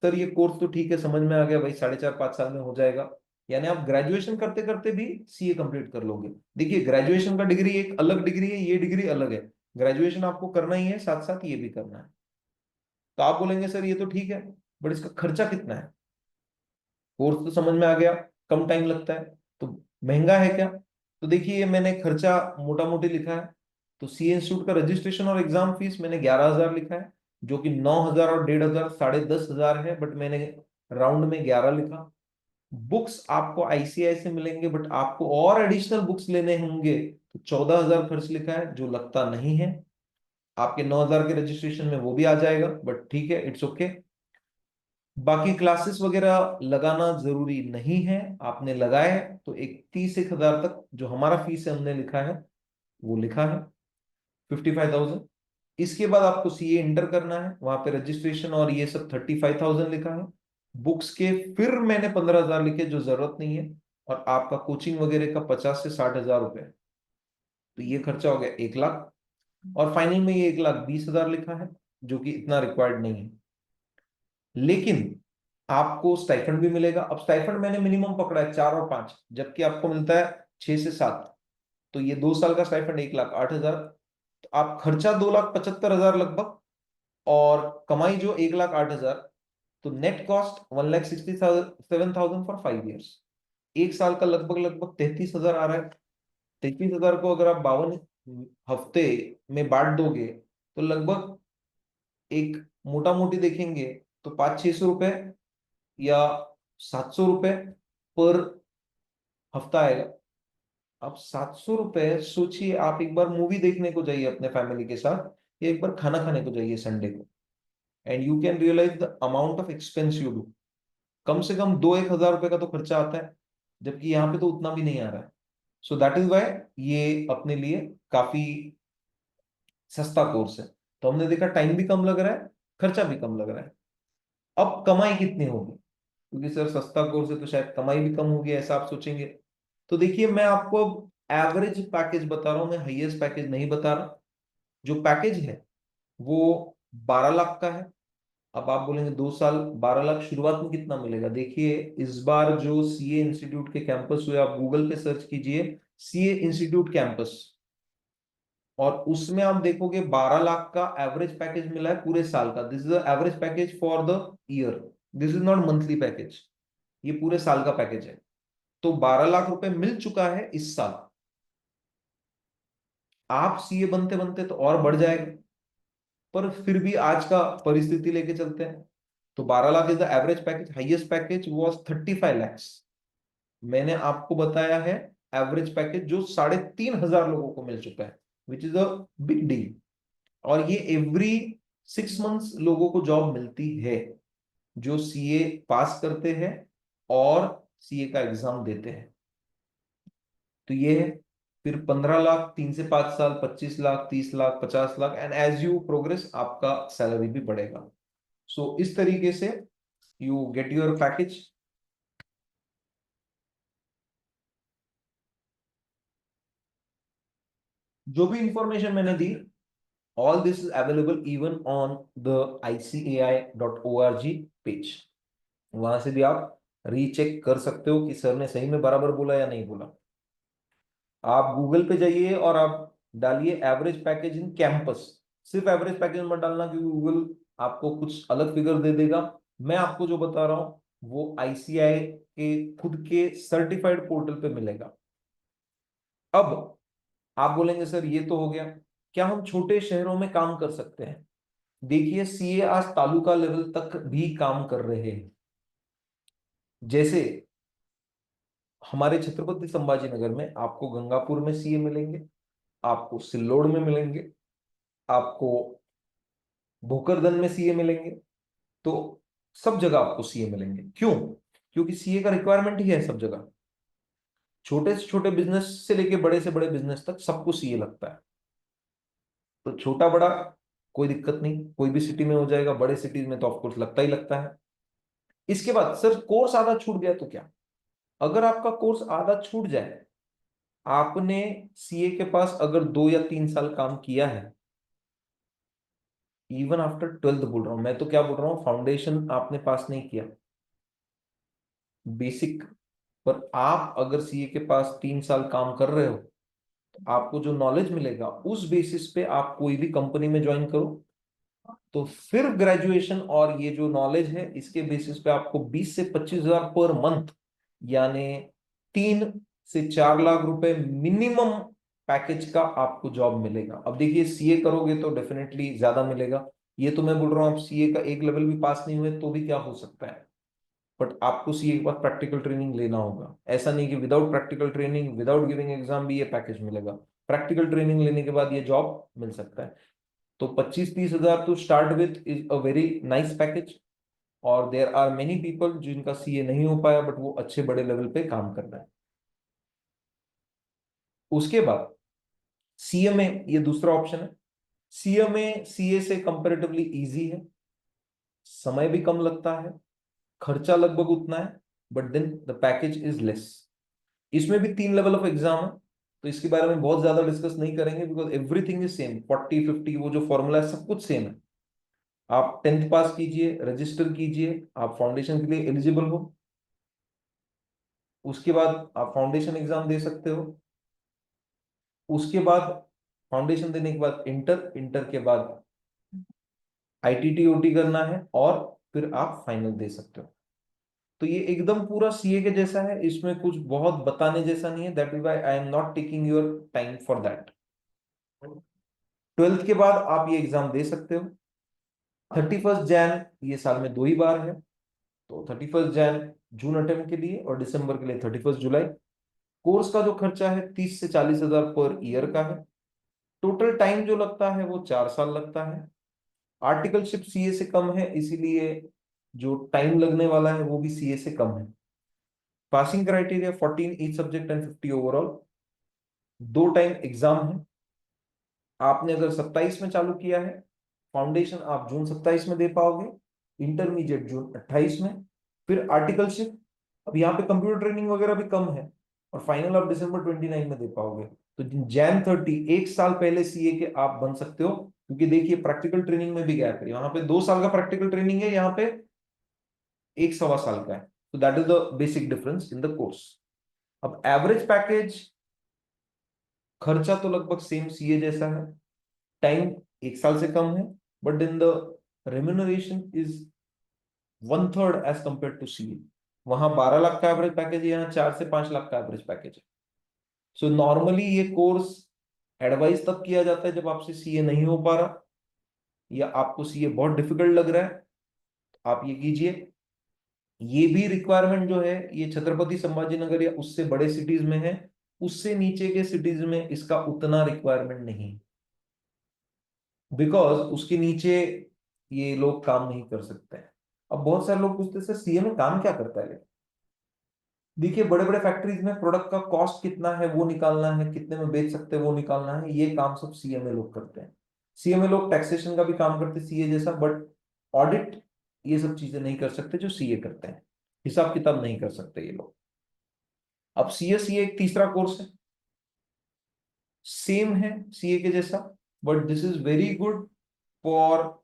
Speaker 1: सर ये कोर्स तो ठीक है, समझ में आ गया भाई, 4.5 5 साल में हो जाएगा, यानी आप ग्रेजुएशन करते करते भी सीए कंप्लीट कर लोगे। देखिए ग्रेजुएशन का डिग्री एक अलग डिग्री है, ये डिग्री अलग है। ग्रेजुएशन आपको करना ही है, साथ साथ ये भी करना है। तो आप बोलेंगे सर ये तो ठीक है, बट इसका खर्चा कितना है। कोर्स तो समझ में आ गया, कम टाइम लगता है, तो महंगा है क्या। तो देखिए मैंने खर्चा मोटा मोटी लिखा है। तो सी इंस्टीट्यूट का रजिस्ट्रेशन और एग्जाम फीस मैंने 11,000 लिखा है, जो कि 9,000 और 1,500 10,500 है, बट मैंने राउंड में 11 लिखा। बुक्स आपको आईसीआई से मिलेंगे, बट आपको और एडिशनल बुक्स लेने होंगे तो 14,000 खर्च लिखा है, जो लगता नहीं है। आपके 9,000 के रजिस्ट्रेशन में वो भी आ जाएगा, बट ठीक है, इट्स ओके। बाकी क्लासेस वगैरह लगाना जरूरी नहीं है, आपने लगाए तो 31,000 तक जो हमारा फीस है हमने लिखा है वो लिखा है 55,000। इसके बाद आपको सीए इंटर करना है, वहां पे रजिस्ट्रेशन और ये सब 35,000 लिखा है। बुक्स के फिर मैंने 15,000 लिखे जो जरूरत नहीं है, और आपका कोचिंग वगैरह का 50 से 60,000 रुपए, तो ये खर्चा हो गया 1 लाख। और फाइनल में ये 1,20,000 लिखा है, जो कि इतना रिक्वायर्ड नहीं है। लेकिन आपको स्टाइफंड भी मिलेगा। अब स्टाइफंड मैंने मिनिमम पकड़ा है 4 और 5, जबकि आपको मिलता है 6 से 7। तो ये 2 साल का स्टाइफंड 1,08,000, तो आप खर्चा 2,75,000 लगभग, और कमाई जो 1,08,000, तो नेट कॉस्ट 1,67,000 फॉर 5 ईयर्स। 1 साल का लगभग लगभग 33,000 आ रहा है। 33,000 को अगर आप 52 हफ्ते में बांट दोगे तो लगभग एक मोटा मोटी देखेंगे तो 500-600 रुपए या 700 रुपए पर हफ्ता आएगा। आप 700 रुपए सोचिए, आप एक बार मूवी देखने को जाइए अपने फैमिली के साथ, या एक बार खाना खाने को जाइए संडे को, and you can realise the amount of expense you do. कम से कम 2-1 हजार रुपए का तो खर्चा आता है, जबकि यहाँ पे तो उतना भी नहीं आ रहा है। सो दैट इज वाई ये अपने लिए काफी सस्ता कोर्स है। तो हमने देखा टाइम भी कम लग रहा है, खर्चा भी कम लग रहा है। अब कमाई कितनी होगी, क्योंकि सर सस्ता कोर्स है तो शायद कमाई भी कम होगी ऐसा आप सोचेंगे। तो देखिए मैं आपको अब एवरेज पैकेज बता रहा हूं, मैं हाईएस्ट पैकेज नहीं बता रहा। जो पैकेज है वो 12 लाख का है। अब आप बोलेंगे 2 साल 12 लाख, शुरुआत में कितना मिलेगा? देखिए इस बार जो सीए इंस्टीट्यूट के कैंपस हुए, आप गूगल पे सर्च कीजिए सीए इंस्टीट्यूट कैंपस, और उसमें आप देखोगे 12 लाख का एवरेज पैकेज मिला है पूरे साल का। This is the average package for the year, this is not monthly package, ये पूरे साल का पैकेज है। तो 12 लाख रुपए मिल चुका है इस साल। आप सीए बनते बनते तो और बढ़ जाएगा, पर फिर भी आज का परिस्थिति लेके चलते हैं। तो 12 lakh is the average package. Highest package was 35 lakhs. मैंने आपको बताया है एवरेज पैकेज जो 3,500 लोगों को मिल चुका है, which is a big deal. और ये एवरी 6 मंथ्स लोगों को जॉब मिलती है जो सीए पास करते हैं और सीए का एग्जाम देते हैं। तो ये है। फिर 15 लाख 3 से 5 साल, 25 lakh, 30 lakh, 50 lakh, and as you progress आपका सैलरी भी बढ़ेगा। सो इस तरीके से यू गेट योर पैकेज। जो भी इंफॉर्मेशन मैंने दी, all this is available even on the ICAI.org page. वहां से भी आप रीचेक कर सकते हो कि सर ने सही में बराबर बोला या नहीं बोला। आप गूगल पे जाइए और आप डालिए एवरेज पैकेज इन कैंपस। सिर्फ एवरेज पैकेज मत डालना, क्योंकि गूगल आपको कुछ अलग फिगर दे देगा। मैं आपको जो बता रहा हूं वो ICAI के खुद के सर्टिफाइड पोर्टल पे मिलेगा। अब आप बोलेंगे सर ये तो हो गया, क्या हम छोटे शहरों में काम कर सकते हैं? देखिए सीए आज तालुका लेवल तक भी काम कर रहे हैं। जैसे हमारे छत्रपति संभाजी नगर में आपको गंगापुर में सीए मिलेंगे, आपको सिल्लोड में मिलेंगे, आपको भोकरदन में सीए मिलेंगे। तो सब जगह आपको सीए मिलेंगे। क्यों? क्योंकि सीए का रिक्वायरमेंट ही है सब जगह। छोटे से छोटे बिजनेस से लेके बड़े से बड़े बिजनेस तक सबको सीए लगता है। तो छोटा बड़ा कोई दिक्कत नहीं, कोई भी सिटी में हो जाएगा, बड़े सिटीज में तो ऑफकोर्स लगता ही लगता है। इसके बाद सर कोर्स आधा छूट गया तो क्या? अगर आपका कोर्स आधा छूट जाए, आपने सीए के पास अगर 2 या 3 साल काम किया है, इवन आफ्टर 12th बोल रहा हूं मैं, तो क्या बोल रहा हूं, फाउंडेशन आपने पास नहीं किया, बेसिक, पर आप अगर सीए के पास 3 साल काम कर रहे हो, तो आपको जो नॉलेज मिलेगा उस बेसिस पे आप कोई भी कंपनी में ज्वाइन करो। तो फिर ग्रेजुएशन और ये जो नॉलेज है इसके बेसिस पे आपको 20 से 25 हजार पर मंथ, यानी 3 से 4 लाख रुपए मिनिमम पैकेज का आपको जॉब मिलेगा। अब देखिए सीए करोगे तो डेफिनेटली ज्यादा मिलेगा। ये तो मैं बोल रहा हूँ, आप सीए का एक लेवल भी पास नहीं हुए तो भी क्या हो सकता है, बट आपको सीए के बाद प्रैक्टिकल ट्रेनिंग लेना होगा। ऐसा नहीं कि without practical training, without giving exam भी ये पैकेज मिलेगा। प्रैक्टिकल ट्रेनिंग लेने के बाद ये जॉब मिल सकता है। तो 25-30 हजार to start with is a very nice package. और देयर आर मेनी पीपल जिनका सीए नहीं हो पाया बट वो अच्छे बड़े लेवल पे काम कर रहे हैं। उसके बाद सीए में ये दूसरा ऑप्शन है। सीए में सीए से कंपेरेटिवली इजी है, समय भी कम लगता है, खर्चा लगभग उतना है, but then the package is less. इसमें भी 3 लेवल ऑफ एग्जाम है, तो इसके बारे में बहुत ज्यादा डिस्कस नहीं करेंगे, बिकॉज एवरीथिंग इज सेम, 40-50 वो जो फॉर्मूला है सब कुछ सेम है। आप 10th पास कीजिए, रजिस्टर कीजिए, आप फाउंडेशन के लिए एलिजिबल हो। उसके बाद आप फाउंडेशन एग्जाम दे सकते हो। उसके बाद फाउंडेशन देने के बाद इंटर, इंटर के बाद ITT OT करना है, और फिर आप फाइनल दे सकते हो। तो ये एकदम पूरा सीए के जैसा है, इसमें कुछ बहुत बताने जैसा नहीं है। That is why I am not taking your time for that. 12th के बाद आप ये एग्जाम दे सकते हो। 31 जैन ये साल में 2 ही बार है, तो 31 जैन जून अटेम्प्ट के लिए और दिसंबर के लिए 31 जुलाई। कोर्स का जो खर्चा है 30 से 40 हजार पर ईयर का है। टोटल टाइम जो लगता है वो 4 साल लगता है। आर्टिकलशिप सीए से कम है, इसीलिए जो टाइम लगने वाला है वो भी सीए से कम है। Passing criteria 14 each subject and 50 overall. 2 time exam है। आपने अगर 27 में चालू किया है, फाउंडेशन आप जून 27 में दे पाओगे, इंटरमीडिएट जून 28 में, फिर आर्टिकलशिप। अब यहाँ पे कंप्यूटर ट्रेनिंग वगैरह भी कम है, और फाइनल आप दिसंबर 29 में दे पाओगे। तो जैन 30, 1 साल पहले सीए के आप बन सकते हो, क्योंकि देखिए प्रैक्टिकल ट्रेनिंग में भी गैप है। यहाँ पे 2 साल का प्रैक्टिकल ट्रेनिंग है, यहाँ पे 1 सवा साल का है। तो that is the basic difference in the course. अब एवरेज पैकेज, खर्चा तो लगभग सेम सीए जैसा है, टाइम 1 साल से कम है, but in the remuneration is 1/3 as compare to CA. वहां 12 लाख का एवरेज पैकेज है, यहाँ 4 से 5 लाख का एवरेज पैकेज है। सो नॉर्मली ये कोर्स एडवाइस तब किया जाता है जब आपसे सीए नहीं हो पा रहा, या आपको सीए बहुत डिफिकल्ट लग रहा है, आप ये कीजिए। ये भी रिक्वायरमेंट जो है ये छत्रपति संभाजी नगर या उससे बड़े सिटीज में है, उससे नीचे के सिटीज में इसका उतना रिक्वायरमेंट नहीं, बिकॉज उसके नीचे ये लोग काम नहीं कर सकते हैं। अब बहुत सारे लोग पूछते हैं सर सीए में काम क्या करता है। देखिए बड़े बड़े फैक्ट्रीज में प्रोडक्ट का कॉस्ट कितना है वो निकालना है, कितने में बेच सकते हैं वो निकालना है, ये काम सब सीएमए लोग करते हैं। सीएमए लोग टैक्सेशन का भी काम करते हैं सीए जैसा, बट ऑडिट ये सब चीजें नहीं कर सकते जो सीए करते हैं। हिसाब किताब नहीं कर सकते ये लोग। अब सीए एक तीसरा कोर्स है, सेम है सीए के जैसा, but this is very good for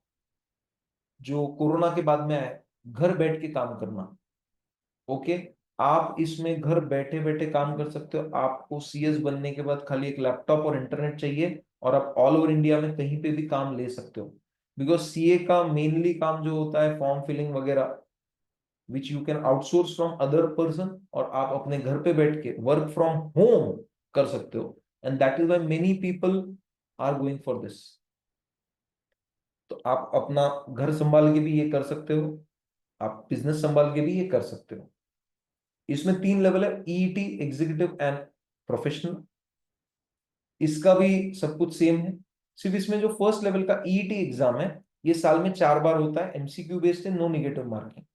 Speaker 1: जो कोरोना के बाद में आए, घर बैठ के काम करना। ओके, आप इसमें घर बैठे बैठे काम कर सकते हो। आपको सीएस बनने के बाद खाली एक लैपटॉप और इंटरनेट चाहिए, और आप ऑल ओवर इंडिया में कहीं पे भी काम ले सकते हो। बिकॉज सीए का मेनली काम जो होता है फॉर्म फिलिंग वगैरह, which you can outsource from other person, और आप अपने घर पे बैठ के वर्क फ्रॉम होम कर सकते हो। And that is why many people are going for this. तो आप अपना घर संभाल के भी ये कर सकते हो, आप बिजनेस संभाल के भी ये कर सकते हो। इसमें 3 लेवल है, ईईटी, एग्जीक्यूटिव एंड प्रोफेशनल। इसका भी सब कुछ सेम है, सिर्फ इसमें जो फर्स्ट लेवल का ईईटी एग्जाम है ये साल में 4 बार होता है, एमसीक्यू बेस्ड है, नो निगेटिव मार्किंग।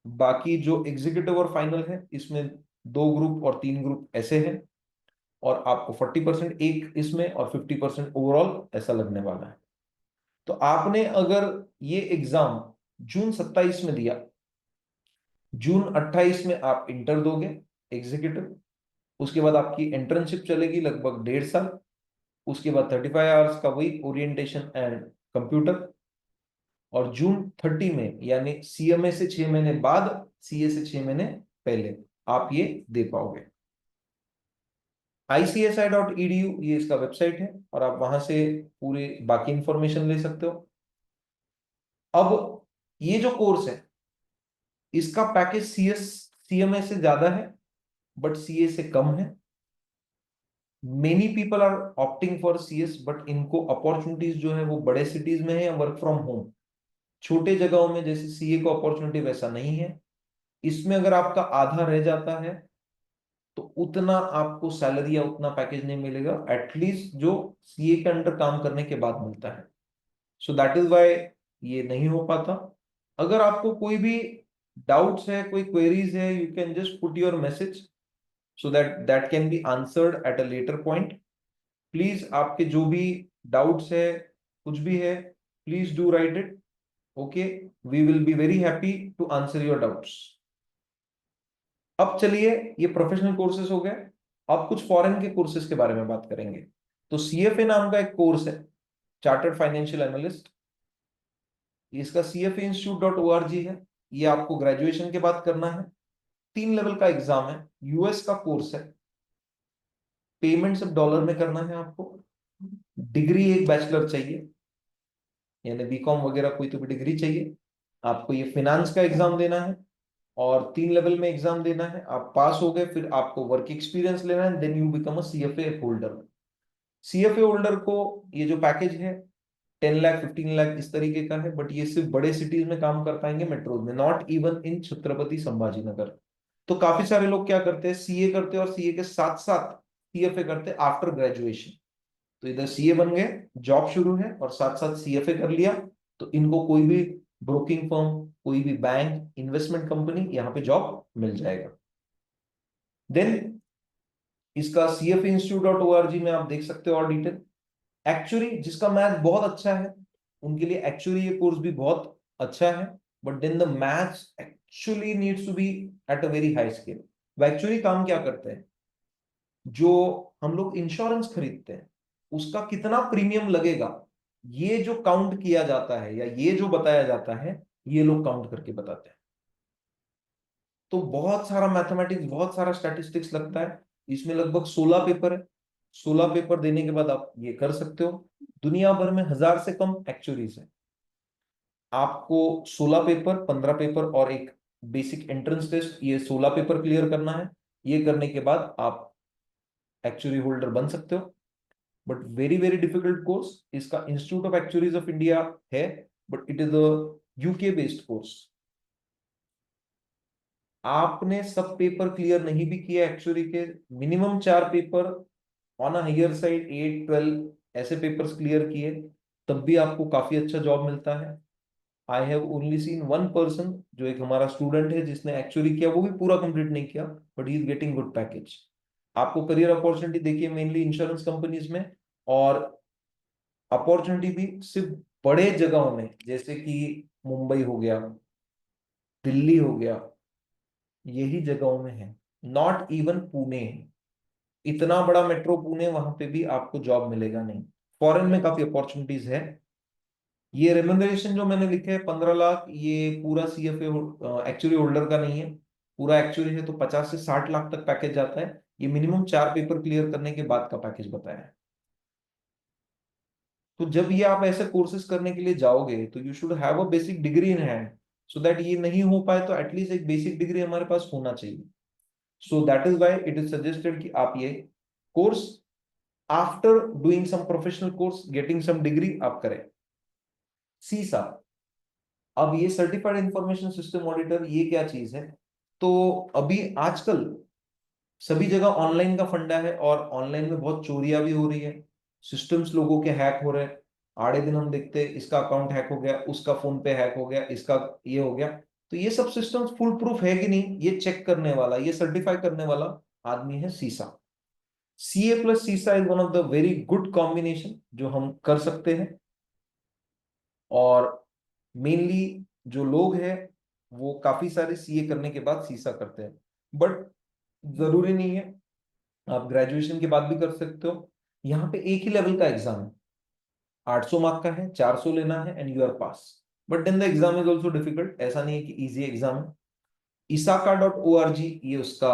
Speaker 1: बाकी जो एग्जीक्यूटिव और फाइनल है इसमें 2 ग्रुप और 3 ग्रुप ऐसे हैं, और आपको 40% एक इसमें और 50% ओवरऑल ऐसा लगने वाला है। तो आपने अगर ये एग्जाम जून 27 में दिया, जून 28 में आप इंटर दोगे एग्जीक्यूटिव, उसके बाद आपकी इंटर्नशिप चलेगी लगभग 1.5 साल, उसके बाद 35 आवर्स का वही ओरिएंटेशन एंड कंप्यूटर, और जून 30 में यानी सीएमए से 6 महीने बाद, सीए से 6 महीने पहले आप ये दे पाओगे। ICSI.edu ये इसका वेबसाइट है, और आप वहां से पूरी बाकी इंफॉर्मेशन ले सकते हो। अब ये जो कोर्स है इसका पैकेज सीएमए से ज्यादा है, बट सीए से कम है। Many people are opting for CS, but इनको अपॉर्चुनिटीज जो है वो बड़े सिटीज में है या वर्क फ्रॉम होम। छोटे जगहों में जैसे सीए को अपॉर्चुनिटी वैसा नहीं है। इसमें अगर आपका आधा रह जाता है तो उतना आपको सैलरी या उतना पैकेज नहीं मिलेगा, एटलीस्ट जो सीए के अंडर काम करने के बाद मिलता है। सो दैट इज वाई ये नहीं हो पाता। अगर आपको कोई भी डाउट्स है, कोई क्वेरीज है, you can just put your message so that can be answered at a later point. Please आपके जो भी डाउट्स है, कुछ भी है, please do write it. Okay, we will be very happy to answer your doubts. अब चलिए, ये प्रोफेशनल कोर्सेज हो गए। अब कुछ फॉरेन के कोर्सेज के बारे में बात करेंगे। तो सीएफए नाम का एक कोर्स है, चार्टर्ड फाइनेंशियल एनालिस्ट। इसका cfainstitute.org है। ये आपको ग्रेजुएशन के बाद करना है, 3 लेवल का एग्जाम है, यूएस का कोर्स है, पेमेंट सब डॉलर में करना है आपको। डिग्री एक बैचलर चाहिए, यानी बीकॉम वगैरह कोई तो भी डिग्री चाहिए। आपको ये फिनांस का एग्जाम देना है, और 3 लेवल में एग्जाम देना है। आप पास हो गए, फिर आपको वर्क एक्सपीरियंस लेना है, then you become a CFA holder. CFA holder को ये जो पैकेज है 10 लाख 15 लाख इस तरीके का है, बट ये सिर्फ बड़े सिटीज में काम कर पाएंगे, मेट्रोज में, not even in Chhatrapati Sambhaji Nagar. तो काफी सारे लोग क्या करते हैं, सीए करते हैं और सीए के साथ साथ सीएफए करते हैं आफ्टर ग्रेजुएशन। तो इधर सीए बन गए, जॉब शुरू है, और साथ साथ सीएफए कर लिया, तो इनको कोई भी ब्रोकिंग फर्म, कोई भी बैंक, इन्वेस्टमेंट कंपनी, यहाँ पे जॉब मिल जाएगा। देन इसका cfinstitute.org में आप देख सकते हो और डिटेल। एक्चुअली जिसका मैथ बहुत अच्छा है उनके लिए एक्चुअली ये कोर्स भी बहुत अच्छा है, but then the maths actually needs to be at a very high scale. वो एक्चुअली काम क्या करते हैं, जो हम लोग इंश्योरेंस खरीदते हैं उसका कितना प्रीमियम लगेगा, ये जो काउंट किया जाता है या ये जो बताया जाता है, ये लोग काउंट करके बताते हैं। तो बहुत सारा मैथमेटिक्स, बहुत सारा स्टैटिस्टिक्स लगता है इसमें। लगभग 16 पेपर है। 16 पेपर देने के बाद आप ये कर सकते हो। दुनिया भर में 1000 से कम एक्चुअरीज है। आपको 16 पेपर, 15 पेपर और एक बेसिक एंट्रेंस टेस्ट, ये 16 पेपर क्लियर करना है। ये करने के बाद आप एक्चुअरी होल्डर बन सकते हो। But very very difficult course. इसका institute of actuaries of India है, but it is a UK based course. आपने सब पेपर क्लियर नहीं भी किया एक्चुअली के, minimum 4 paper on higher side 8 12 ऐसे पेपर्स क्लियर किए, तब भी आपको काफी अच्छा जॉब मिलता है। I have only seen one person, जो एक हमारा स्टूडेंट है जिसने एक्चुअली किया, वो भी पूरा कंप्लीट नहीं किया, but he is getting good package. आपको करियर अपॉर्चुनिटी देखिए मेनली इंश्योरेंस कंपनीज में, और अपॉर्चुनिटी भी सिर्फ बड़े जगहों में, जैसे कि मुंबई हो गया, दिल्ली हो गया, यही जगहों में है। नॉट इवन पुणे, इतना बड़ा मेट्रो पुणे, वहां पे भी आपको जॉब मिलेगा नहीं। फॉरेन में काफी अपॉर्चुनिटीज है। ये रेम्यूनरेशन जो मैंने लिखे है 15 लाख, ये पूरा सीएफए एक्चुअली होल्डर का नहीं है। पूरा एक्चुअली है तो 50 से 60 लाख तक पैकेज जाता है। ये मिनिमम 4 पेपर क्लियर करने के बाद का पैकेज बताया है। तो जब ये आप ऐसे कोर्सेज करने के लिए जाओगे तो you should have a basic degree in hand, so that ये नहीं हो पाए तो एटलीस्ट एक बेसिक डिग्री हमारे पास होना चाहिए। So that is why it is suggested कि आप ये course after doing some professional course, getting some degree आप करें। सीसा, अब ये सर्टिफाइड इंफॉर्मेशन सिस्टम ऑडिटर ये क्या चीज है, तो अभी आजकल सभी जगह ऑनलाइन का फंडा है, और ऑनलाइन में बहुत चोरियां भी हो रही है। सिस्टम्स लोगों के हैक हो रहे हैं। आड़े दिन हम देखते हैं इसका अकाउंट हैक हो गया, उसका फोन पे हैक हो गया, इसका ये हो गया। तो ये सब सिस्टम्स फुल प्रूफ है कि नहीं, ये चेक करने वाला, ये सर्टिफाई करने वाला आदमी है सीसा। सीए प्लस सीसा is one of the very good combination जो हम कर सकते हैं। और मेनली जो लोग हैं वो काफी सारे सीए करने के बाद सीसा करते हैं, बट जरूरी नहीं है, आप ग्रेजुएशन के बाद भी कर सकते हो। यहाँ पे एक ही लेवल का एग्जाम है, 800 मार्क का है, 400 लेना है and you are pass. But then the exam is also difficult, ऐसा नहीं है कि इजी एग्जाम है। isaka.org ये उसका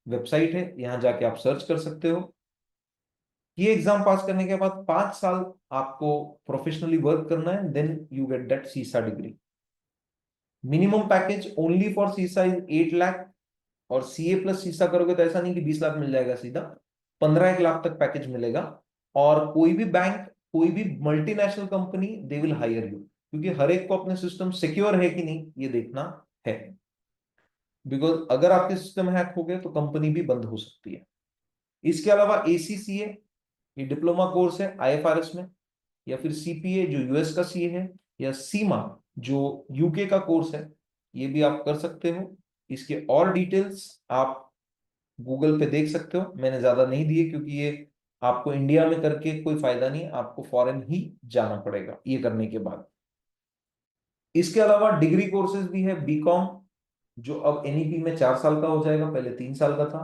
Speaker 1: वेबसाइट है, यहाँ जाके आप सर्च कर सकते हो। ये एग्जाम पास करने के बाद 5 साल आपको प्रोफेशनली वर्क करना है, देन यू गेट दैट सीसा degree. Minimum package only for सीसा इज 8 लाख। और सीए प्लस सीसा करोगे तो ऐसा नहीं कि 20 लाख मिल जाएगा सीधा, 15 1 लाख तक पैकेज मिलेगा। और कोई भी बैंक, कोई भी multinational company, they will hire you, क्योंकि हर एक को अपने सिस्टम सिक्योर है कि नहीं ये देखना है। बिकॉज अगर आपके सिस्टम हैक हो गए तो कंपनी भी बंद हो सकती है। इसके अलावा एसीसीए, ये डिप्लोमा कोर्स है आईएफआरएस में, या फिर सीपीए जो यूएस का सीए है, या सीमा जो यूके का कोर्स है, ये भी आप कर सकते हो। इसके और डिटेल्स आप गूगल पे देख सकते हो, मैंने ज्यादा नहीं दिए क्योंकि ये आपको इंडिया में करके कोई फायदा नहीं है, आपको फॉरेन ही जाना पड़ेगा ये करने के बाद। इसके अलावा डिग्री कोर्सेज भी है, बीकॉम जो अब एनईपी में 4 साल का हो जाएगा, पहले 3 साल का था।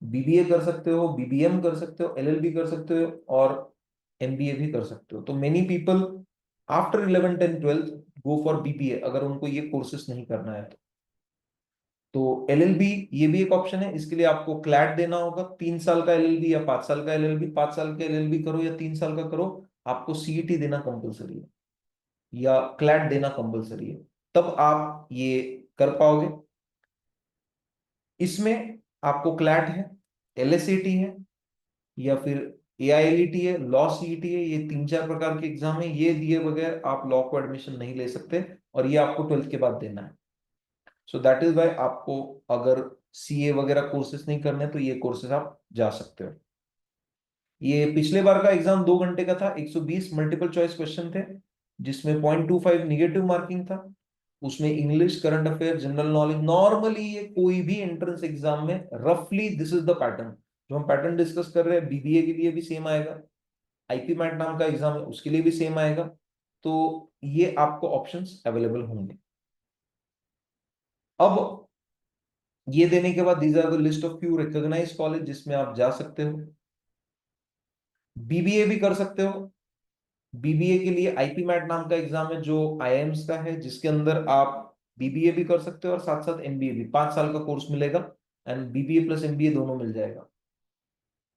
Speaker 1: बीबीए कर सकते हो, बीबीएम कर सकते हो, एलएलबी कर सकते हो, और एमबीए भी कर सकते हो। तो many people after 11 10 12 go for BBA, अगर उनको ये कोर्सेस नहीं करना है तो एलएलबी ये भी एक ऑप्शन है। इसके लिए आपको क्लैट देना होगा, 3 साल का एलएलबी या 5 साल का एलएलबी, 5 साल का एलएलबी करो या 3 साल का करो, आपको सीईटी देना कंपलसरी है या क्लैट देना कंपलसरी है, तब आप ये कर पाओगे। इसमें आपको क्लैट है, एलएसएटी है, या फिर एआईएलईटी है, लॉ सीईटी है, ये 3 4 प्रकार के एग्जाम है। ये दिए बगैर आप लॉ को एडमिशन नहीं ले सकते, और ये आपको 12th के बाद देना है। सो दैट इज वाई आपको अगर सीए वगैरह कोर्सेज नहीं करने तो ये कोर्सेज आप जा सकते हो। ये पिछले बार का एग्जाम 2 घंटे का था, 120 मल्टीपल चॉइस क्वेश्चन थे, जिसमें 0.25 निगेटिव मार्किंग था। उसमें English, current affair, general knowledge. Normally ये कोई भी एंट्रेंस एग्जाम में रफली दिस इज द पैटर्न। जो हम पैटर्न डिस्कस कर रहे हैं बीबीए के लिए भी सेम आएगा, आईपी मैट नाम का एग्जाम है उसके लिए भी सेम आएगा। तो ये आपको ऑप्शंस अवेलेबल होंगे। अब ये देने के बाद these are the list of few recognised college जिसमें आप जा सकते हो। बीबीए भी कर सकते हो। बीबीए के लिए आईपी मैट नाम का एग्जाम है जो आईआईएम्स का है, जिसके अंदर आप बीबीए भी कर सकते हो और साथ साथ एमबीए भी। 5 साल का कोर्स मिलेगा एंड बीबीए प्लस एमबीए दोनों मिल जाएगा।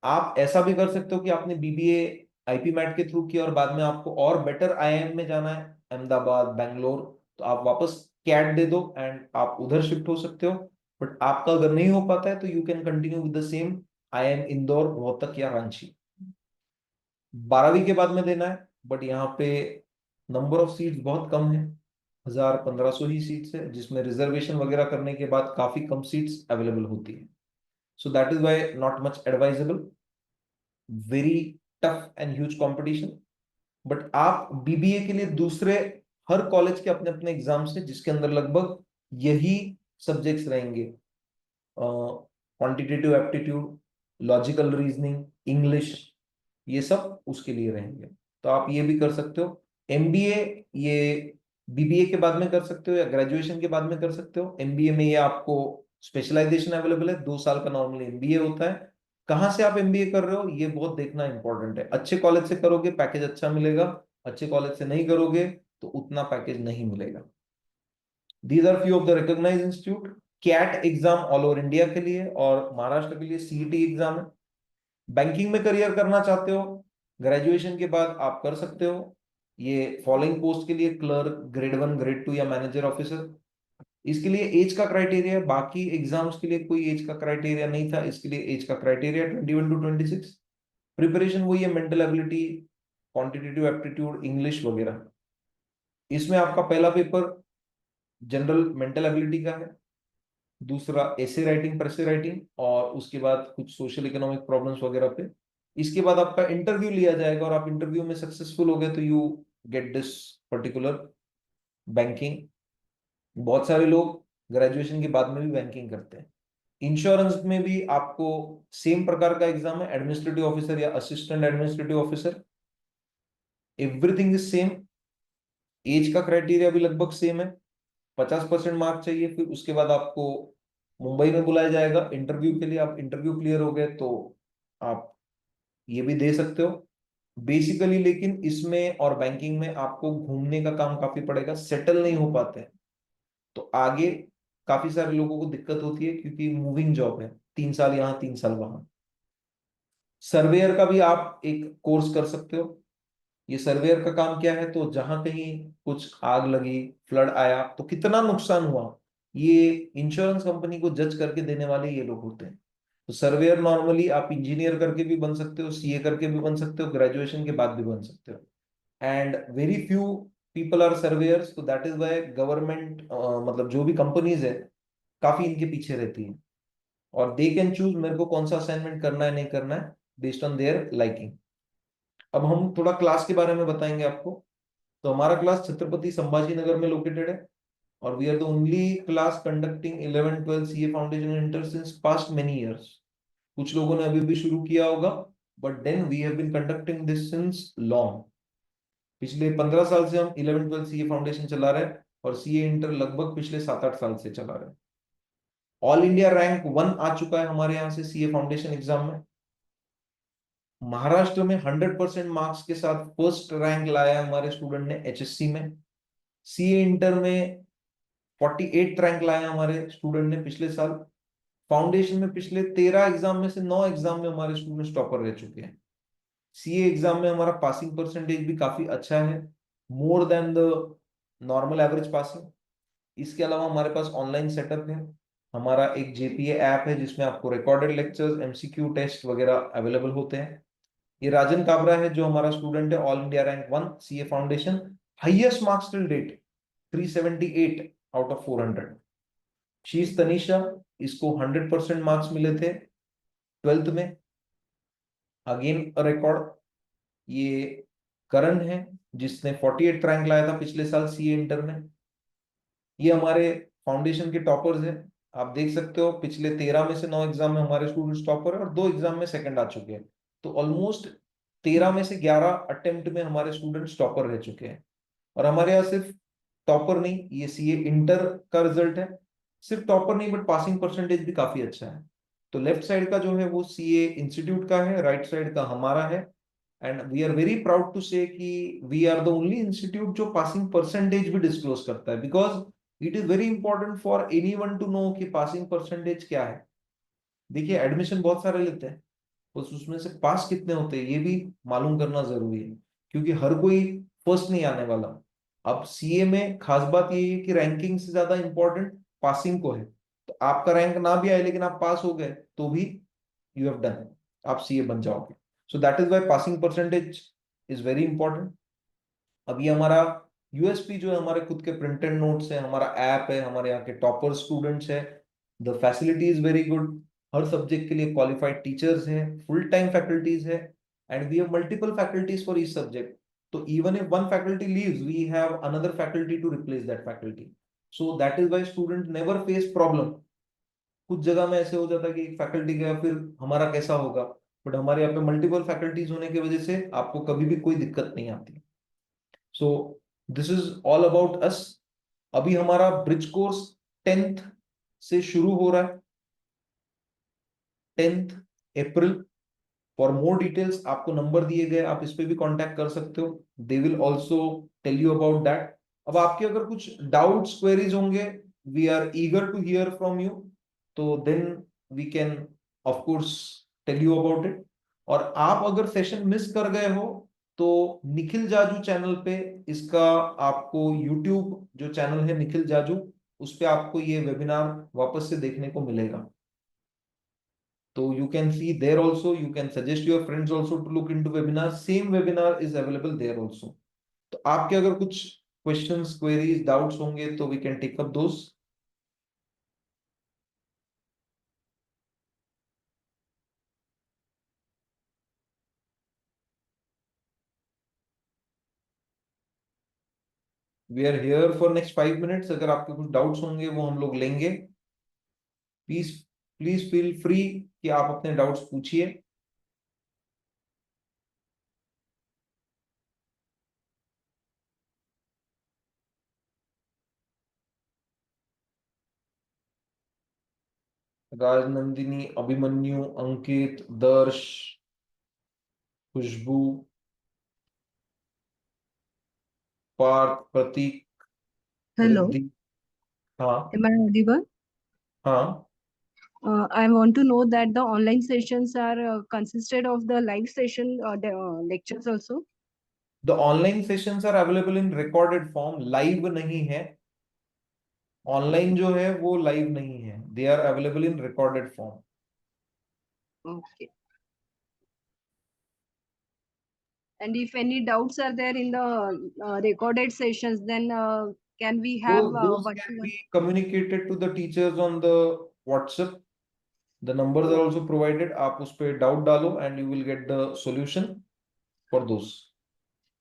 Speaker 1: आप ऐसा भी कर सकते हो कि आपने बीबीए आईपी मैट के थ्रू किया और बाद में आपको और बेटर आईआईएम में जाना है, अहमदाबाद, बैंगलोर, तो आप वापस कैट दे दो एंड आप उधर शिफ्ट हो सकते हो। बट आपका अगर नहीं हो पाता है तो you can continue with the same IIM Indore, Rohtak या रांची। 12वीं के बाद में देना है, बट यहाँ पे नंबर ऑफ सीट्स बहुत कम है, 1000-1500 ही सीट्स है, जिसमें रिजर्वेशन वगैरह करने के बाद काफी कम सीट्स अवेलेबल होती है। So that is why not much advisable, very tough and huge competition. But आप बीबीए के लिए दूसरे हर कॉलेज के अपने अपने एग्जाम्स हैं, जिसके अंदर लगभग यही सब्जेक्ट्स रहेंगे, quantitative aptitude, logical reasoning, English, ये सब उसके लिए रहेंगे। तो आप ये भी कर सकते हो। एमबीए ये बीबीए के बाद में कर सकते हो या ग्रेजुएशन के बाद में कर सकते हो। एमबीए में ये आपको स्पेशलाइजेशन अवेलेबल है, 2 साल का नॉर्मली एमबीए होता है। कहाँ से आप एमबीए कर रहे हो ये बहुत देखना इंपॉर्टेंट है। अच्छे कॉलेज से करोगे पैकेज अच्छा मिलेगा, अच्छे कॉलेज से नहीं करोगे तो उतना पैकेज नहीं मिलेगा। These are few of the recognised institute. CAT exam all over India के लिए और महाराष्ट्र के लिए सीईटी एग्जाम है। बैंकिंग में करियर करना चाहते हो, ग्रेजुएशन के बाद आप कर सकते हो। ये फॉलोइंग पोस्ट के लिए क्लर्क, ग्रेड 1, ग्रेड 2 या मैनेजर ऑफिसर। इसके लिए एज का क्राइटेरिया, बाकी एग्जाम्स के लिए कोई एज का क्राइटेरिया नहीं था, इसके लिए एज का क्राइटेरिया 21 to 26। प्रिपरेशन वही है, mental ability, quantitative aptitude, English वगैरह। इसमें आपका पहला पेपर जनरल मेंटल एबिलिटी का है, दूसरा एसे राइटिंग, प्रेसे राइटिंग, और उसके बाद कुछ सोशल इकोनॉमिक प्रॉब्लम्स वगैरह पे। इसके बाद आपका इंटरव्यू लिया जाएगा और आप इंटरव्यू में सक्सेसफुल हो गए तो you get this particular banking. बहुत सारे लोग ग्रेजुएशन के बाद में भी बैंकिंग करते हैं। इंश्योरेंस में भी आपको सेम प्रकार का एग्जाम है, एडमिनिस्ट्रेटिव ऑफिसर या assistant administrative officer. Everything is same. Age का क्राइटेरिया भी लगभग सेम है, 50% मार्क चाहिए। फिर उसके बाद आपको मुंबई में बुलाया जाएगा इंटरव्यू के लिए। आप इंटरव्यू क्लियर हो गए तो आप ये भी दे सकते हो बेसिकली। लेकिन इसमें और बैंकिंग में आपको घूमने का काम काफी पड़ेगा, सेटल नहीं हो पाते हैं तो आगे काफी सारे लोगों को दिक्कत होती है, क्योंकि मूविंग जॉब है, 3 साल यहाँ 3 साल वहां। सर्वेयर का भी आप एक कोर्स कर सकते हो। ये सर्वेयर का काम क्या है, तो जहां कहीं कुछ आग लगी, फ्लड आया तो कितना नुकसान हुआ, ये इंश्योरेंस कंपनी को जज करके देने वाले ये लोग होते हैं। तो सर्वेयर नॉर्मली आप इंजीनियर करके भी बन सकते हो, सीए करके भी बन सकते हो, ग्रेजुएशन के बाद भी बन सकते हो। And very few people are surveyors, तो दैट इज वाई गवर्नमेंट मतलब जो भी कंपनीज है काफी इनके पीछे रहती है, और दे कैन चूज मेरे को कौन सा असाइनमेंट करना है नहीं करना है बेस्ड ऑन देयर लाइकिंग। अब हम थोड़ा क्लास के बारे में बताएंगे आपको। तो हमारा क्लास छत्रपति संभाजी नगर में लोकेटेड है, और we are the only class conducting 11-12 CA foundation inter since past many years. कुछ लोगों ने अभी भी शुरू किया होगा, but then we have been conducting this since long. पिछले 15 साल से हम 11-12 सीए फाउंडेशन चला रहे हैं, और सीए इंटर लगभग पिछले 7-8 साल से चला रहे हैं। ऑल इंडिया रैंक 1 आ चुका है हमारे यहाँ से सीए फाउंडेशन एग्जाम में। महाराष्ट्र में 100% मार्क्स के साथ फर्स्ट रैंक लाया हमारे स्टूडेंट ने एचएससी में। सीए इंटर में 48 रैंक लाया हमारे स्टूडेंट ने पिछले साल। फाउंडेशन में पिछले 13 एग्जाम में से 9 एग्जाम में हमारे स्टूडेंट्स टॉपर रह चुके हैं। सीए एग्जाम में हमारा पासिंग परसेंटेज भी काफी अच्छा है, more than the normal average passing. इसके अलावा हमारे पास ऑनलाइन सेटअप है, हमारा एक जेपीए ऐप है जिसमें आपको रिकॉर्डेड लेक्चर्स, एमसीक्यू टेस्ट वगैरह अवेलेबल होते हैं। ये राजन काबरा है जो हमारा स्टूडेंट है, all India rank 1 CA foundation, highest marks till date 378 out of 400। She is Tanisha, इसको 100% मार्क्स मिले थे 12th में। Again a record. ये करण है जिसने 48 रैंक लाया था पिछले साल सीए इंटर में। ये हमारे फाउंडेशन के टॉपर्स हैं। आप देख सकते हो पिछले 13 में से 9 एग्जाम में हमारे स्टूडेंट्स टॉपर है और 2 एग्जाम में सेकंड आ चुके हैं। तो ऑलमोस्ट 13 में से 11 अटेम्प्ट में हमारे स्टूडेंट्स टॉपर रह चुके हैं। और हमारे यहाँ सिर्फ टॉपर नहीं, ये सीए इंटर का रिजल्ट है। सिर्फ टॉपर नहीं बट पासिंग परसेंटेज भी काफी अच्छा है। तो लेफ्ट साइड का जो है वो सीए इंस्टीट्यूट का है, राइट साइड का हमारा है। And we are very proud to say कि we are the only institute जो पासिंग परसेंटेज भी डिस्क्लोज करता है, because it is very important for anyone to know कि पासिंग परसेंटेज क्या है। देखिए एडमिशन बहुत सारे लेते हैं, बस उसमें से पास कितने होते हैं ये भी मालूम करना जरूरी है, क्योंकि हर कोई फर्स्ट नहीं आने वाला। अब सीए में खास बात ये है कि रैंकिंग से ज्यादा इंपॉर्टेंट पासिंग को है। तो आपका रैंक ना भी आए लेकिन आप पास हो गए तो भी यू हैव डन, आप सीए बन जाओगे। So that is why passing percentage is very important. अभी हमारा यूएसपी जो है हमारे खुद के प्रिंटेड नोट्स है, हमारा ऐप है, हमारे यहाँ के टॉपर स्टूडेंट्स है। The facility is very good. हर सब्जेक्ट के लिए क्वालिफाइड टीचर्स हैं, फुल टाइम फैकल्टीज है। And we have multiple faculties for each subject. तो even if one faculty leaves we have another faculty to replace that faculty. So that is why student never face problem. कुछ जगह में ऐसे हो जाता है कि एक फैकल्टी गया फिर हमारा कैसा होगा, बट हमारे यहाँ पे मल्टीपल फैकल्टीज होने की वजह से आपको कभी भी कोई दिक्कत नहीं आती। So this is all about us. अभी हमारा ब्रिज कोर्स 10th से शुरू हो रहा है, 10th April. For more details आपको नंबर दिए गए, आप इस पे भी कांटेक्ट कर सकते हो। They will also tell you about that. अब आपके अगर कुछ डाउट्स क्वेरीज होंगे, we are eager to hear from you. तो then we can of course tell you about it. और आप अगर सेशन मिस कर गए हो तो निखिल जाजू चैनल पे इसका, आपको यूट्यूब जो चैनल है निखिल जाजू, उस पे आपको ये वेबिनार वापस से देखने को मिलेगा। So you can see there also, you can suggest your friends also to look into webinar. Same webinar is available there also. तो आपके अगर कुछ questions, queries, doubts होंगे तो we can take up those. We are here for next 5 minutes. अगर आपके कुछ doubts होंगे वो हम लोग लेंगे। Please, please feel free कि आप अपने doubts पूछिए। राजनंदिनी, अभिमन्यु, अंकित, दर्श, खुशबू, पार्थ, प्रतीक,
Speaker 2: Hello,
Speaker 1: रिद्धि। हाँ
Speaker 2: am I audible?
Speaker 1: हाँ।
Speaker 2: I want to know that the online sessions are consisted of the live session lectures also.
Speaker 1: The online sessions are available in recorded form, live नहीं है। ऑनलाइन
Speaker 2: Okay,
Speaker 1: जो है वो लाइव नहीं है, they are available in recorded form.
Speaker 2: okay. And if any doubts are there in the recorded sessions, then can we have
Speaker 1: Those can be
Speaker 2: one-to-one?
Speaker 1: communicated to the teachers on the WhatsApp. The numbers are
Speaker 2: Oh,
Speaker 1: also provided. आप उस पे डाउट डालो and you will get the solution for those.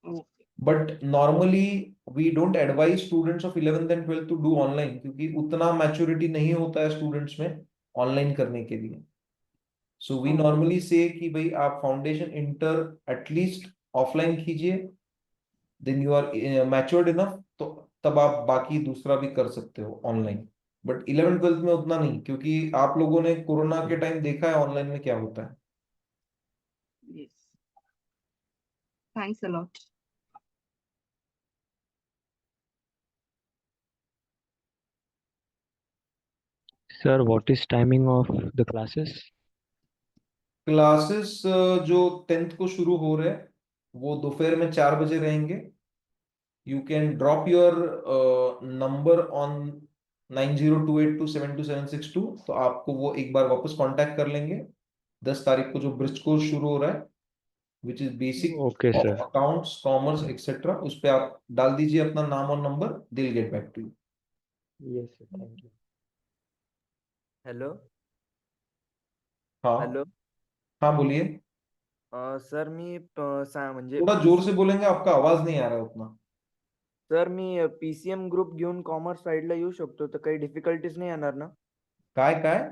Speaker 2: okay,
Speaker 1: But normally we don't advise students of 11th and 12th to do online, क्योंकि उतना मैच्योरिटी नहीं होता है स्टूडेंट्स में ऑनलाइन करने के लिए। सो वी
Speaker 2: okay,
Speaker 1: नॉर्मली से कि भाई आप फाउंडेशन इंटर एटलीस्ट ऑफलाइन कीजिए, then you are matured enough, तो तब आप बाकी दूसरा भी कर सकते हो ऑनलाइन। बट 11th 12th में उतना नहीं, क्योंकि आप लोगों ने कोरोना के टाइम देखा है ऑनलाइन में क्या होता है।
Speaker 2: yes. Thanks a lot.
Speaker 3: Sir, what is timing of the classes?
Speaker 1: Classes जो 10th को शुरू हो रहे हैं वो दोपहर में 4 बजे रहेंगे। You can drop your number on 9028272762, तो आपको वो एक बार वापस कांटेक्ट कर लेंगे। 10 तारीख को जो ब्रिज कोर्स शुरू हो रहा है, which is basic
Speaker 3: Okay,
Speaker 1: of
Speaker 3: sir.
Speaker 1: Accounts, commerce etcetera, उस पे आप डाल दीजिए अपना नाम और नंबर, they will get back to you.
Speaker 3: Yes, sir. Thank you.
Speaker 4: Hello
Speaker 1: हाँ
Speaker 4: हॅलो
Speaker 1: हाँ बोलिए।
Speaker 4: सर मी म्हणजे
Speaker 1: थोड़ा जोर से बोलेंगे, आपका आवाज नहीं आ रहा है उतना।
Speaker 4: सर मी पीसीएम ग्रुप घेऊन कॉमर्स साईडला येऊ शकतो तर काही डिफिकल्टीज नाही येणार ना?
Speaker 1: काय काय?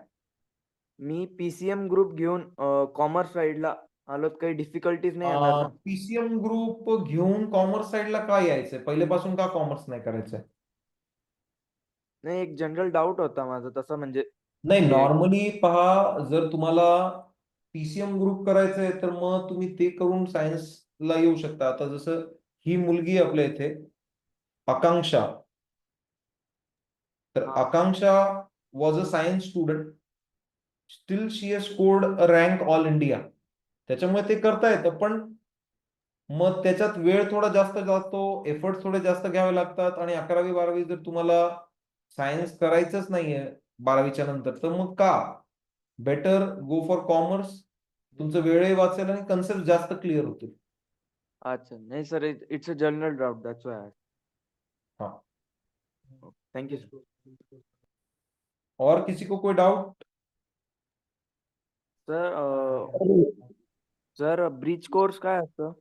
Speaker 4: मी पीसीएम ग्रुप घेऊन कॉमर्स साईडला आलो तर काही डिफिकल्टीज नाही येणार ना?
Speaker 1: पीसीएम ग्रुप घेऊन कॉमर्स साईडला का यायचंय? पहिल्यापासून का कॉमर्स नाही करायचंय?
Speaker 4: नाही, एक जनरल डाऊट होता माझा तसा म्हणजे
Speaker 1: नाही,
Speaker 4: ते
Speaker 1: नॉर्मली पहा, जर तुम्हाला पीसीएम ग्रुप करायचंय तर मग तुम्ही ते करून सायन्सला येऊ शकता. आता जसं ही मुलगी आपल्या इथे आकांक्षा, तर
Speaker 4: हा
Speaker 1: Akanksha was a science student, still she has scored a rank all India. त्याच्यामुळे ते करता येतं, पण मग त्याच्यात वेळ थोडा जास्त जातो, एफर्ट थोडे जास्त घ्यावे लागतात. आणि 11वी 12वी जर तुम्हाला सायन्स करायचंच नाहीये 12वीच्या नंतर, तर मग का बेटर गो फॉर कॉमर्स. तुमचं वेळही वाचेल आणि कन्सेप्ट जास्त क्लिअर होतील.
Speaker 4: अच्छा नाही sir, it's a general doubt that's why
Speaker 1: हाँ,
Speaker 4: थँक्यू सर.
Speaker 1: और किसी को कोई doubt?
Speaker 4: Sir sir bridge course काय असतं?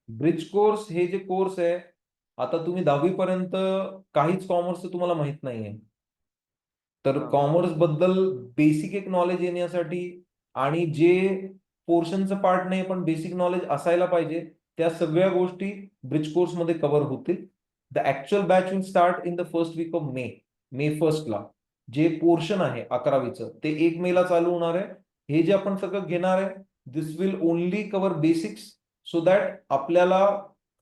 Speaker 1: ब्रिज कोर्स हे जे कोर्स आहे, आता तुम्ही 10वी पर्यंत काहीच कॉमर्सचं तुम्हाला माहित नाहीये, तर
Speaker 4: हा
Speaker 1: कॉमर्स बद्दल बेसिक एक नॉलेज येण्यासाठी आणि जे पोर्शनचं पार्ट नाही पण बेसिक नॉलेज असायला पाहिजे, त्या सगळ्या गोष्टी ब्रिज कोर्स मध्ये कव्हर होतील. The actual batch will start in the first week of May 1 ला. जे पोर्शन आहे 11वीचं ते 1 मे ला चालू होणार आहे. हे जे आपण सगळं घेणार आहे, this will only cover basics, so that आपल्याला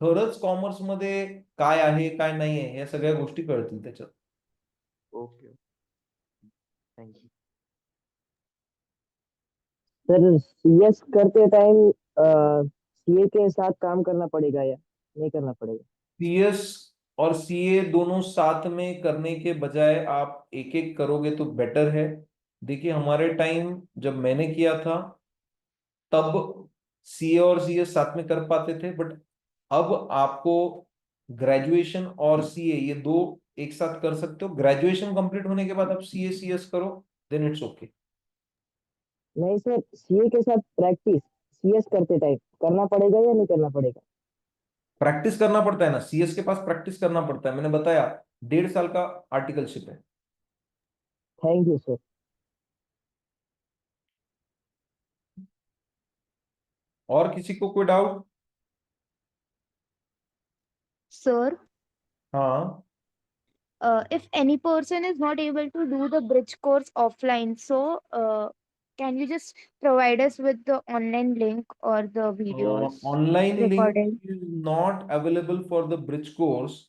Speaker 1: खरंच कॉमर्समध्ये काय आहे काय नाही आहे या सगळ्या गोष्टी कळतील त्याच्यात.
Speaker 4: Okay thank you.
Speaker 5: सर सीएस करते टाइम सीए के साथ काम करना पड़ेगा या नहीं करना पड़ेगा?
Speaker 1: पीएस और सीए दोनों साथ में करने के बजाय आप एक एक करोगे तो बेटर है। देखिए, हमारे टाइम जब मैंने किया था तब सीए और सीएस साथ में कर पाते थे, बट अब आपको ग्रेजुएशन और सीए ये दो एक साथ कर सकते हो। ग्रेजुएशन कंप्लीट होने के बाद आप सीए सीएस करो, देन इट्स ओके।
Speaker 5: नहीं सर, सीए के साथ प्रैक्टिस सीएस करते टाइम करना पड़ेगा या नहीं करना पड़ेगा?
Speaker 1: प्रैक्टिस करना पड़ता है ना, सीएस के पास प्रैक्टिस करना पड़ता है। मैंने बताया 1.5 साल का आर्टिकलशिप है।
Speaker 5: Thank you sir.
Speaker 1: और किसी को कोई डाउट?
Speaker 6: Sir,
Speaker 1: हाँ,
Speaker 6: if any person is not able to do the bridge course offline, so can you just provide us with the online link or the videos
Speaker 1: online link
Speaker 6: recording?
Speaker 1: Is not available for the bridge course,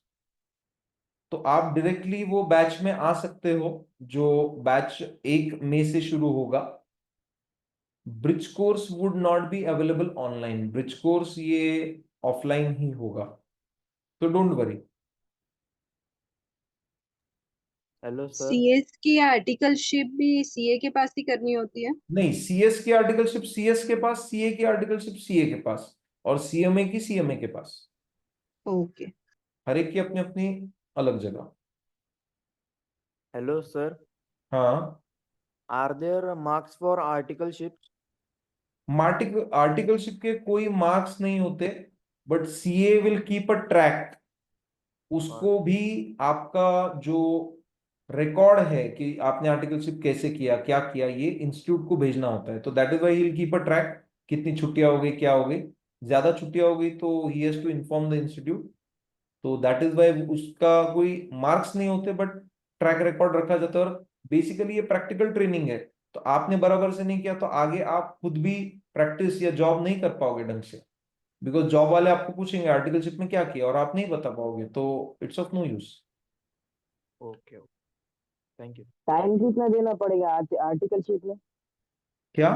Speaker 1: तो आप डायरेक्टली वो बैच में आ सकते हो जो बैच 1 मई से शुरू होगा। Bridge course would not be available online, bridge course ये ऑफलाइन ही होगा, तो don't worry.
Speaker 4: Hello sir.
Speaker 2: CS की आर्टिकलशिप भी सीए के पास ही करनी होती है?
Speaker 1: नहीं, सीएस की आर्टिकलशिप सीएस के पास, सीए की आर्टिकलशिप सीए के पास, और सीएमए की सीएमए के पास।
Speaker 2: ओके.
Speaker 1: हर एक की अपनी अपनी अलग जगह।
Speaker 4: Hello sir.
Speaker 1: हाँ,
Speaker 4: are there marks for articleship?
Speaker 1: Articleship के कोई मार्क्स नहीं होते, but CA will keep a track. उसको भी आपका जो रिकॉर्ड है कि आपने आर्टिकलशिप कैसे किया, क्या किया, ये इंस्टीट्यूट को भेजना होता है। तो that is why he will keep a track, कितनी छुट्टियां हो गई, क्या हो गई। ज्यादा छुट्टियां हो गई तो he has to inform the institute. तो दैट इज वाई उसका कोई मार्क्स नहीं होते, बट ट्रैक रिकॉर्ड रखा जाता है। और बेसिकली ये प्रैक्टिकल ट्रेनिंग है, तो आपने बराबर से नहीं किया तो आगे आप खुद भी प्रैक्टिस या जॉब नहीं कर पाओगे ढंग से, बिकॉज जॉब वाले आपको पूछेंगे आर्टिकलशिप में क्या किया और आप नहीं बता पाओगे, तो it's of no use.
Speaker 4: Okay thank you.
Speaker 5: Time कितना देना पड़ेगा आर्टिकल शीट में?
Speaker 1: क्या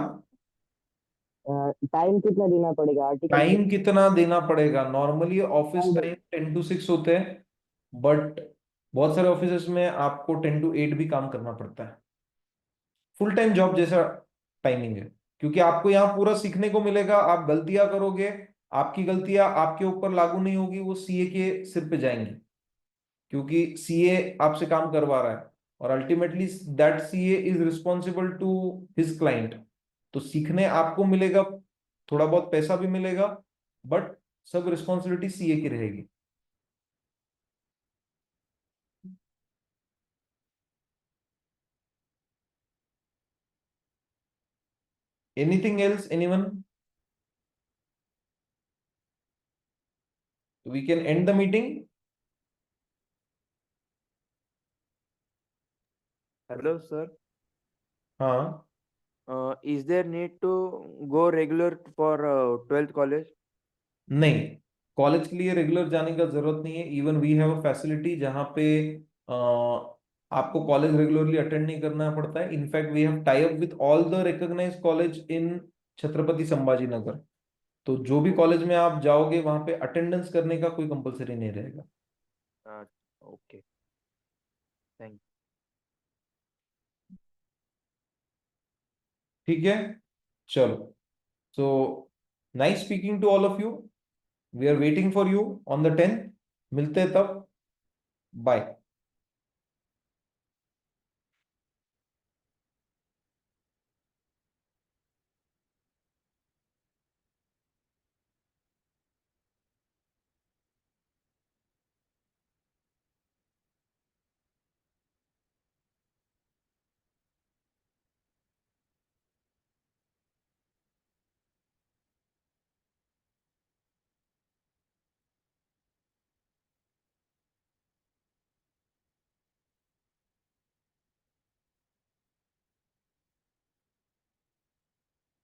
Speaker 5: टाइम कितना देना पड़ेगा आर्टिकल शीट?
Speaker 1: टाइम कितना देना पड़ेगा? नॉर्मली ऑफिस टाइम 10 to 6 होते हैं, बट बहुत सारे ऑफिस में आपको 10 to 8 भी काम करना पड़ता है। फुल टाइम जॉब जैसा टाइमिंग है, क्योंकि आपको यहाँ पूरा सीखने को मिलेगा। आप गलतियां करोगे, आपकी गलतियां आपके ऊपर लागू नहीं होगी, वो सीए के सिर पे जाएंगी, क्योंकि सीए आपसे काम करवा रहा है। और ultimately that CA is responsible to his client. तो सीखने आपको मिलेगा, थोड़ा बहुत पैसा भी मिलेगा, बट सब रिस्पॉन्सिबिलिटी सीए की रहेगी। Anything else anyone? We can end the meeting.
Speaker 4: Hello, sir.
Speaker 1: हाँ,
Speaker 4: Is there need to go regular for 12th college?
Speaker 1: नहीं, कॉलेज के लिए रेगुलर जाने का जरूरत नहीं है। Even we have a facility जहाँ पे आपको कॉलेज रेगुलरली अटेंड नहीं करना पड़ता है। In fact we have tie up with all the recognised college in Chhatrapati Sambhaji Nagar. तो जो भी कॉलेज में आप जाओगे वहां पे अटेंडेंस करने का कोई कंपलसरी नहीं रहेगा।
Speaker 4: Okay. Thank
Speaker 1: ठीक है, चलो। So nice speaking to all of you. We are waiting for you on the 10th। मिलते हैं तब। बाय।